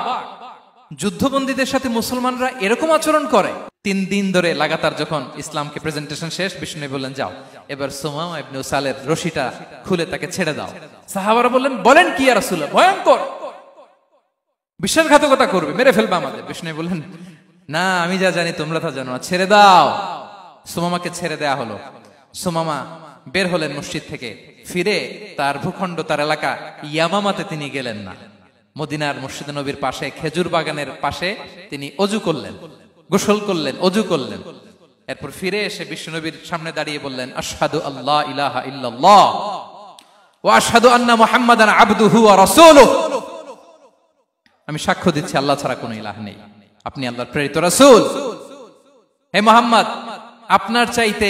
যুদ্ধবন্দীদের সাথে মুসলমানরা এরকম আচরণ করে। 3 দিন ধরে লাগাতার যখন ইসলামকে প্রেজেন্টেশন শেষ, বিষ্ণু বললেন, যাও এবার সুমামা ইবনে উসালের রশিটা খুলে তাকে ছেড়ে দাও। সাহাবারা বললেন, বলেন কি ইয়া রাসূলুল্লাহ, ভয়ঙ্কর। বিশ্বাসঘাতকতা করবে, মেরে ফেলবে আমাদের। বিষ্ণু বললেন, না, আমি যা জানি তোমরা তা জানো না, ছেড়ে দাও। সুমামাকে ছেড়ে দেয়া হলো। সুমামা বের হলেন মসজিদ থেকে, ফিরে তার ভূখণ্ড, তার এলাকা ইয়ামামাতে তিনি গেলেন না। মদিনার মসজিদ নবীর পাশে খেজুর বাগানের পাশে তিনি অজু করলেন, গোসল করলেন, অজু করলেন। এরপর ফিরে এসে বিশ্বনবীর সামনে দাঁড়িয়ে বললেন, আশহাদু আল্লা ইলাহা ইল্লাল্লাহ ওয়া আশহাদু আন্না মুহাম্মাদান আবদুহু ওয়া রাসূলুহু। আমি সাক্ষ্য দিচ্ছি আল্লাহ ছাড়া কোনো ইলাহ নেই, আপনি আল্লাহর প্রেরিত রাসূল। হে মুহাম্মদ, আপনার চাইতে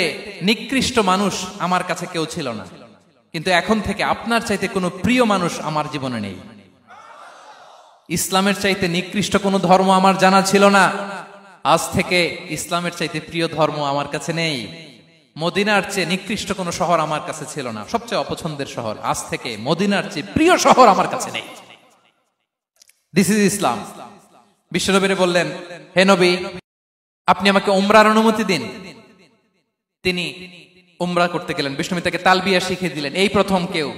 নিকৃষ্ট মানুষ আমার কাছে কেউ ছিল না, কিন্তু এখন থেকে আপনার চাইতে কোনো প্রিয় মানুষ আমার জীবনে নেই। ইসলামের চাইতে নিকৃষ্ট কোনো ধর্ম আমার জানা ছিল না, আজ থেকে ইসলামের চাইতে প্রিয় ধর্ম আমার কাছে নেই। মদিনার চেয়ে নিকৃষ্ট কোনো শহর আমার কাছে ছিল না, সবচেয়ে অপছন্দের শহর, আজ থেকে মদিনার চেয়ে প্রিয় শহর আমার কাছে নেই। দিস ইজ ইসলাম। বিশ্বনবী বললেন, হে নবী, আপনি আমাকে উমরার অনুমতি দিন। তিনি উমরা করতে গেলেন। বিষ্ণু তাকে তালবিয়া শিখিয়ে দিলেন। এই প্রথম কেউ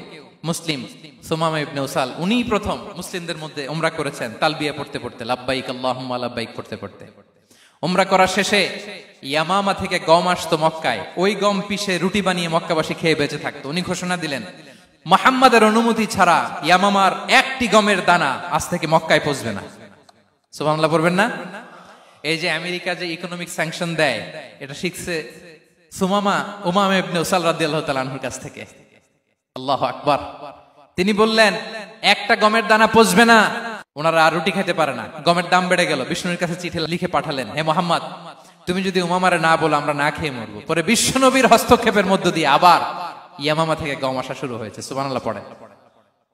মুসলিম, সুমামা ইবনে উসাল, উনি প্রথম মুসলিমদের মধ্যে উমরা করেছেন তালবিয়া পড়তে পড়তে, লাব্বাইক আল্লাহুম্মা লাব্বাইক পড়তে পড়তে। উমরা করার শেষে ইয়ামামা থেকে গম আসতো মক্কায়, ওই গম পিষে রুটি বানিয়ে মক্কাবাসী খেয়ে বেঁচে থাকতো। উনি ঘোষণা দিলেন, মুহাম্মাদের অনুমতি ছাড়া ইয়ামামার একটি গমের দানা আজ থেকে মক্কায় পৌঁছবে না। সুবহানাল্লাহ পড়বেন না? এই যে আমেরিকা যে ইকোনমিক স্যাংশন দেয়, এটা শিখছে সুমামা উমামা ইবনে উসাল রাদিয়াল্লাহু তাআলা আনহুর কাছ থেকে। আল্লাহু আকবার। তিনি বললেন, একটা গমের দানা পচবে না, ওনারা আর রুটি খেতে পারে না। গমের দাম বেড়ে গেল। বিষ্ণুর কাছে চিঠি লিখে পাঠালেন, হে মুহাম্মদ, তুমি যদি উমামারে না বলো আমরা না খেয়ে মরবো। পরে বিশ্বনবীর হস্তক্ষেপের মধ্য দিয়ে আবার ইয়ামামা থেকে গম আসা শুরু হয়েছে। সুবহানাল্লাহ পড়ে।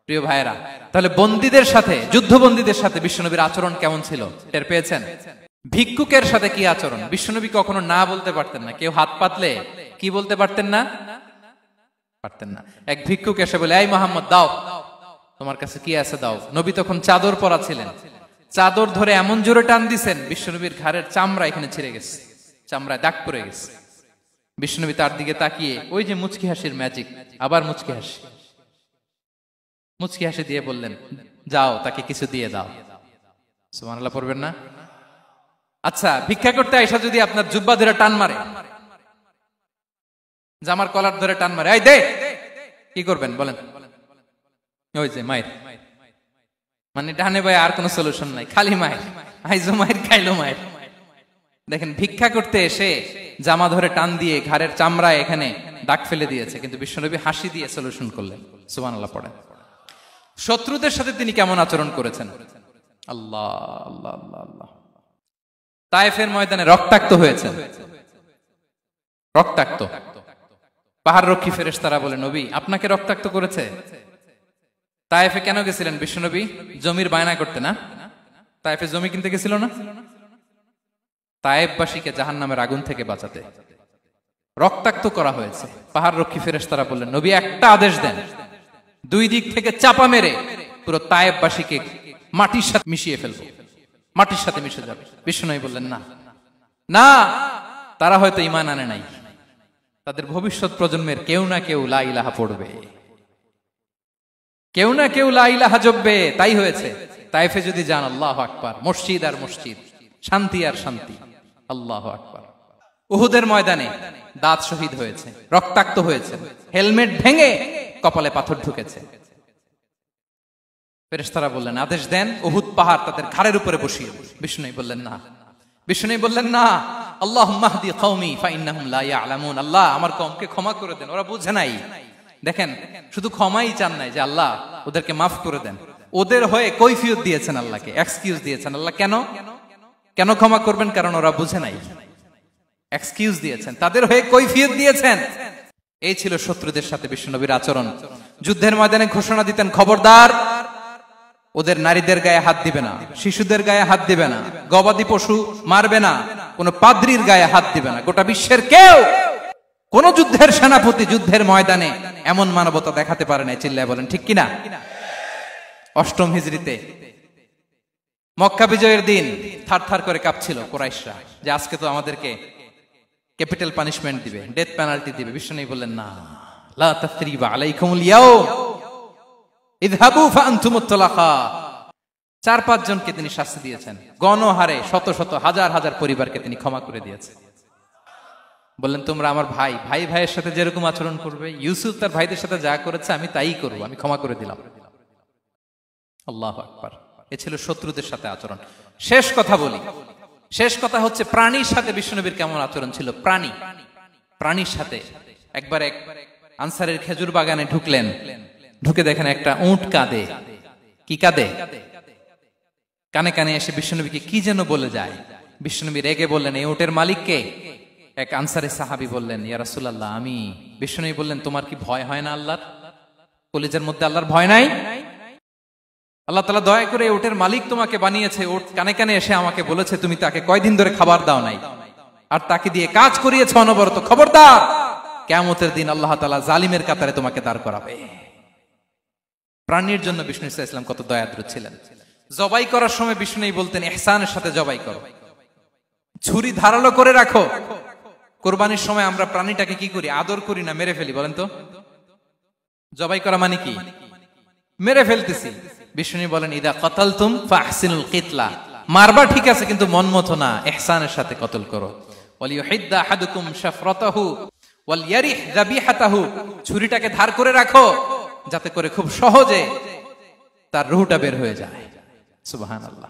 প্রিয় ভাইয়েরা, তাহলে বন্দীদের সাথে, যুদ্ধবন্দীদের সাথে বিশ্বনবীর আচরণ কেমন ছিল টের পেয়েছেন? ভিক্ষুকের সাথে কি আচরণ? বিশ্বনবী কখনো না বলতে পারতেন না। কেউ হাত পাতলে কি বলতে পারতেন না? পারতেন না। এক ভিক্ষুক এসে বলে, এই মুহাম্মদ, দাও, তোমার কাছে কি আছে দাও। নবী তখন চাদর পরা ছিলেন। চাদর ধরে এমন জোরে টান দিছেন, বিশ্বনবীর ঘাড়ের চামড়া এখানে ছিঁড়ে গেছে, চামড়ায় দাগ পড়ে গেছে। বিশ্বনবী তার দিকে তাকিয়ে, ওই যে মুচকি হাসির ম্যাজিক, আবার মুচকি হাসি, মুচকি হাসি দিয়ে বললেন, যাও, তাকে কিছু দিয়ে দাও। সুবহানাল্লাহ পড়বেন না? আচ্ছা, ভিক্ষা করতে আইসা যদি আপনার জুব্বা ধরে টান মারে, জামার কলার ধরে টান মারে, এই দে, কি করবেন বলেন? ওই যে মায়ের, মানে ডানে ভাই আর কোন সলিউশন নাই, খালি মায়ের, আইজো মায়ের, খাইলো মায়ের। দেখেন, ভিক্ষা করতে এসে জামা ধরে টান দিয়ে ঘাড়ের চামড়ায় এখানে দাগ ফেলে দিয়েছে, কিন্তু বিশ্বনবী হাসি দিয়ে সলিউশন করলেন। সুবহানাল্লাহ পড়ে। শত্রুদের সাথে তিনি কেমন আচরণ করেছেন? আল্লাহ আল্লাহ আল্লাহ আল্লাহ। তায়েফের ময়দানে রক্তাক্ত হয়েছেন, রক্তাক্ত। পাহাড় রক্ষী ফেরেশতারা বলে, নবী, আপনাকে রক্তাক্ত করেছে? তায়েফে কেন গেছিলেন বিশ্বনবী? জমির বায়না করতে না? তায়েফে জমি কিনতে গেছিল না? তায়েফবাসীকে জাহান্নামের আগুন থেকে বাঁচাতে রক্তাক্ত করা হয়েছে। পাহাড় রক্ষী ফেরেশতারা বললেন, নবী, একটা আদেশ দেন, দুই দিক থেকে চাপা মেরে পুরো তায়েফবাসীকে মাটির সাথে মিশিয়ে ফেলবো, মাটির সাথে মিশে যাবে। বিশ্বনবী বললেন, না না, তারা হয়তো ঈমান আনে নাই, তাদের ভবিষ্যৎ প্রজন্মের কেউ না কেউ লা ইলাহা পড়বে, কেউ না কেউ লা ইলাহা জপবে। তাই হয়েছে। তাইফে যদি যান, আল্লাহু আকবার, মসজিদ আর মসজিদ, শান্তি আর শান্তি। আল্লাহু আকবার। উহুদের ময়দানে দাঁত শহীদ হয়েছে, রক্তাক্ত হয়েছে, হেলমেট ভেঙে কপালে পাথর ঢুকেছে। ফেরেশতারা বললেন, আদেশ দেন, উহুদ পাহাড় তাদের ঘাড়ের উপরে বসিয়ে। বিষ্ণু বললেন, না। বিষ্ণু বললেন, না, আল্লাহুম্মা হদি কওমি ফাইন্নাহুম লা ইয়ালামুন। আল্লাহ, আমার কওমকে ক্ষমা করে দেন, ওরা বুঝে নাই। দেখেন, শুধু ক্ষমাই চান নাই যে আল্লাহ ওদেরকে মাফ করে দেন, ওদের হয়ে কৈফিয়ত দিয়েছেন আল্লাহকে, এক্সকিউজ দিয়েছেন। আল্লাহ কেন কেন ক্ষমা করবেন? কারণ ওরা বুঝে নাই। এক্সকিউজ দিয়েছেন, তাদের হয়ে কৈফিয়ত দিয়েছেন। এই ছিল শত্রুদের সাথে বিশ্বনবীর আচরণ। যুদ্ধের ময়দানে ঘোষণা দিতেন, খবরদার, ওদের নারীদের গায়ে হাত দিবে না, শিশুদের গায়ে হাত দিবে না, গবাদি পশু মারবে না, কোন পাদ্রীর গায়ে হাত দিবে না। গোটা বিশ্বের কেউ, কোন যুদ্ধের সেনাপতি যুদ্ধের ময়দানে এমন মানবতা দেখাতে পারে না। চিল্লায় বলেন ঠিক কিনা? অষ্টম হিজরিতে মক্কা বিজয়ের দিন থার থার করে কাঁপছিল কুরাইশরা, যে আজকে তো আমাদেরকে ক্যাপিটাল পানিশমেন্ট দিবে, ডেথ পেনাল্টি দিবে। বিশ্বনবী বললেন, না, লা তাসরিবা আলাইকুমুল ইয়াউম, ইযহাবু ফাআনতুমুত তুলাকা। 4-5 জনকে তিনি শাস্তি দিয়েছেন, গণহারে শত শত হাজার হাজার পরিবারকে তিনি ক্ষমা করে দিয়েছেন। বললেন তোমরা আমার ভাই, ভাই ভাইয়ের সাথে যেরকম আচরণ করবে, ইউসুফ তার ভাইদের সাথে যা করেছে আমি তাই করবো, আমি ক্ষমা করে দিলাম। আল্লাহু আকবার। এ ছিল শত্রুদের সাথে আচরণ। শেষ কথা বলি, শেষ কথা হচ্ছে প্রাণীর সাথে বিশ্বনবীর কেমন আচরণ ছিল। প্রাণীর সাথে একবার এক আনসারের খেজুর বাগানে ঢুকলেন, ঢুকে দেখেন একটা উট কাঁদে। কি কাঁদে? কানে কানে এসে বিশ্বনবীকে কি যেন বলে যায়। বিশ্বনবী রেগে বললেন এই উটের মালিক কে? এক আনসারে সাহাবী বললেন ইয়া রাসূলুল্লাহ আমি। বিশ্বনবী বললেন তোমার কি ভয় হয় না আল্লাহর? কলিজার মধ্যে আল্লাহর ভয় নাই? আল্লাহ তাআলা দয়া করে উটের মালিক তোমাকে বানিয়েছে, উট কানে কানে এসে আমাকে বলেছে তুমি তাকে কয়দিন ধরে খাবার দাও নাই, আর তাকে দিয়ে কাজ করিয়েছ অনবরত। খবরদার, কিয়ামতের দিন আল্লাহ তাআলা জালিমের কাতারে তোমাকে দাঁড় করাবে। প্রাণীর জন্য বিষ্ণু ইসা ইসলাম কত দয়াদ্র ছিলেন। জবাই করার সময় বিষ্ণু বলতেন ইহসানের সাথে জবাই করো, ছুরি ধারালো করে রাখো। কোরবানির সময় আমরা প্রাণীটাকে কি করি? আদর করি না, মেরে ফেলি। বলেন তো, জবাই করা মানে কি? মেরে ফেলতেছি। বিষ্ণু বলেন ইদা কাতালতুম ফাহসিনুল কিতলা, মারবা ঠিক আছে কিন্তু মন মতো না, ইহসানের সাথে কতল করো। ওয়ালিয়ুহিদ্দা আহাদুকুম শাফরাতাহু ওয়ালইয়ারিহ যাবিহাতাহু, ছুরিটাকে ধার করে রাখো যাতে করে খুব সহজে তার রূহটা বের হয়ে যায়। সুবহানাল্লাহ।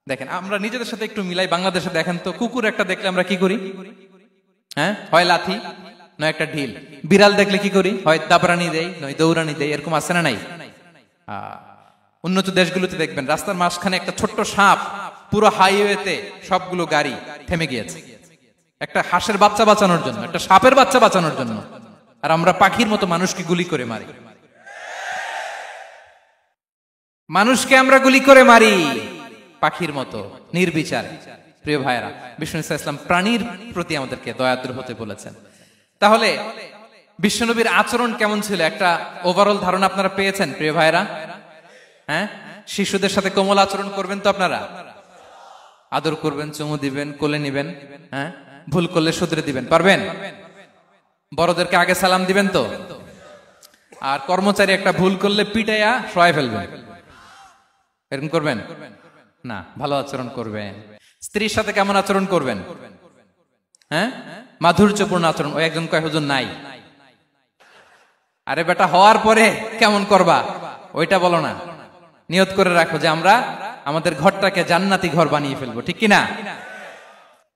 দেখেন আমরা নিজেদের সাথে একটু মিলাই। বাংলাদেশে দেখেন তো, কুকুর একটা দেখলে আমরা কি করি? হ্যাঁ, হয় লাথি নয় একটা ঢিল। বিড়াল দেখলে কি করি? হয় দাবরানি দেই নয় দৌড়ানি দেই। এরকম আছে না নাই? উন্নত দেশগুলোতে দেখবেন রাস্তার মাঝখানে একটা ছোট্ট সাপ, পুরো হাইওয়েতে সবগুলো গাড়ি থেমে গিয়েছে একটা হাঁসের বাচ্চা বাঁচানোর জন্য, একটা সাপের বাচ্চা বাঁচানোর জন্য। আর আমরা পাখির মতো মানুষকে গুলি করে মারি। মানুষকে আমরা গুলি করে মারি পাখির মতো নির্বিচারে। প্রিয় ভাইয়েরা, বিষ্ণু ইসলাম প্রাণীর প্রতি আমাদেরকে দয়াদ্র হতে বলেছেন। তাহলে বিশ্বনবীর আচরণ কেমন ছিল একটা ওভারঅল ধারণা আপনারা পেয়েছেন প্রিয় ভাইয়েরা? হ্যাঁ, শিশুদের সাথে কোমল আচরণ করবেন তো আপনারা? আদর করবেন, চুমু দিবেন, কোলে নিবেন। হ্যাঁ, ভুল করলে শুধরে দিবেন, পারবেন? বড়দেরকে আগে সালাম দিবেন তো? আর কর্মচারী একটা ভুল করলে পিটাইয়া শোয়াই ফেলবেন, এরকম করবেন না? ভালো আচরণ করবেন। স্ত্রীর সাথে কেমন আচরণ করবেন? হ্যাঁ, মাধুর্যপূর্ণ আচরণ। ওই একজন কয় হুজুর নাই। আরে বেটা, হওয়ার পরে কেমন করবা ওইটা বলো না। নিয়ত করে রাখো যে আমরা আমাদের ঘরটাকে জান্নাতি ঘর বানিয়ে ফেলবো, ঠিক কিনা?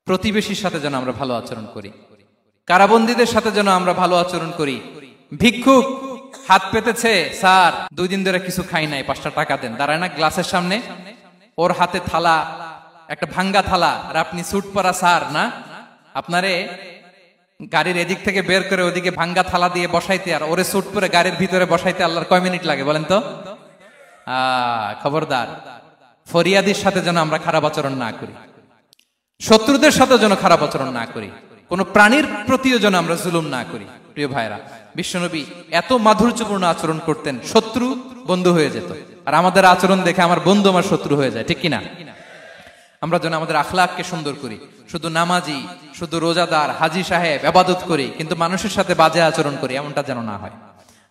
প্রতিবেশীর সাথে যেন আমরা ভালো আচরণ করি, কারাবন্দীদের সাথে যেন আমরা ভালো আচরণ করি। ভিক্ষুক হাত পেতেছে, স্যার 2 দিন ধরে কিছু খাই নাই, 5টা টাকা দেন। দাঁড়ায় না গ্লাসের সামনে, ওর হাতে থালা, একটা ভাঙ্গা থালা, আর আপনি স্যুট পরা স্যার না, আপনারে গাড়ির এদিক থেকে বের করে ওদিকে ভাঙ্গা থালা দিয়ে বসাইতে আর ওরে স্যুট পরে গাড়ির ভিতরে বসাইতে আল্লাহর কয় মিনিট লাগে বলেন তো? খবরদার, ফরিয়াদির সাথে যেন আমরা খারাপ আচরণ না করি, শত্রুদের সাথে যেন খারাপ আচরণ না করি, কোন প্রাণীর প্রতিও যেন আমরা জুলুম না করি। প্রিয় ভাইরা, বিশ্বনবী এত মাধুর্যপূর্ণ আচরণ করতেন, শত্রু বন্ধু হয়ে যেত। আর আমাদের আচরণ দেখে আমার বন্ধু আমার শত্রু হয়ে যায়, ঠিক কিনা? আমরা যেন আমাদের আখলাককে সুন্দর করি। শুধু নামাজি, শুধু রোজাদার, হাজি সাহেব ইবাদত করি কিন্তু মানুষের সাথে বাজে আচরণ করি, এমনটা যেন না হয়।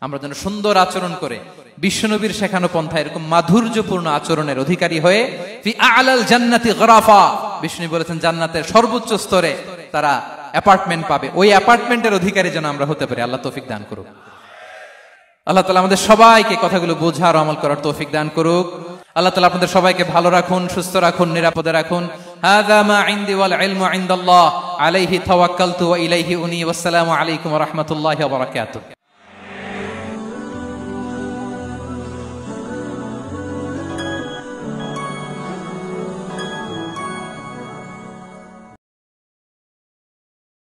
আমরা যেন সুন্দর আচরণ করে বিশ্বনবীর শেখানো পন্থা এরকম মাধুর্যপূর্ণ আচরণের অধিকারী হয়ে ফি আ'লাল জান্নাতি গরাফা, বিষ্ণু বলেছেন জান্নাতের সর্বোচ্চ স্তরে তারা অ্যাপার্টমেন্ট পাবে। ওই অ্যাপার্টমেন্টের অধিকারী যেন আমরা হতে পারি। আল্লাহ তৌফিক দান করুক। আল্লাহ তাআলা আমাদের সবাইকে কথাগুলো বোঝার আমল করার তৌফিক দান করুক। আল্লাহ তাআলা আপনাদের সবাইকে ভালো রাখুন, সুস্থ রাখুন, নিরাপদে রাখুন। হাযা মা ইনদি ওয়াল ইলমু ইনদাল্লাহ আলাইহি তাওয়াক্কালতু ওয়া ইলাইহি উনী। ওয়াসসালামু আলাইকুম ওয়া রাহমাতুল্লাহি ওয়া বারাকাতুহু।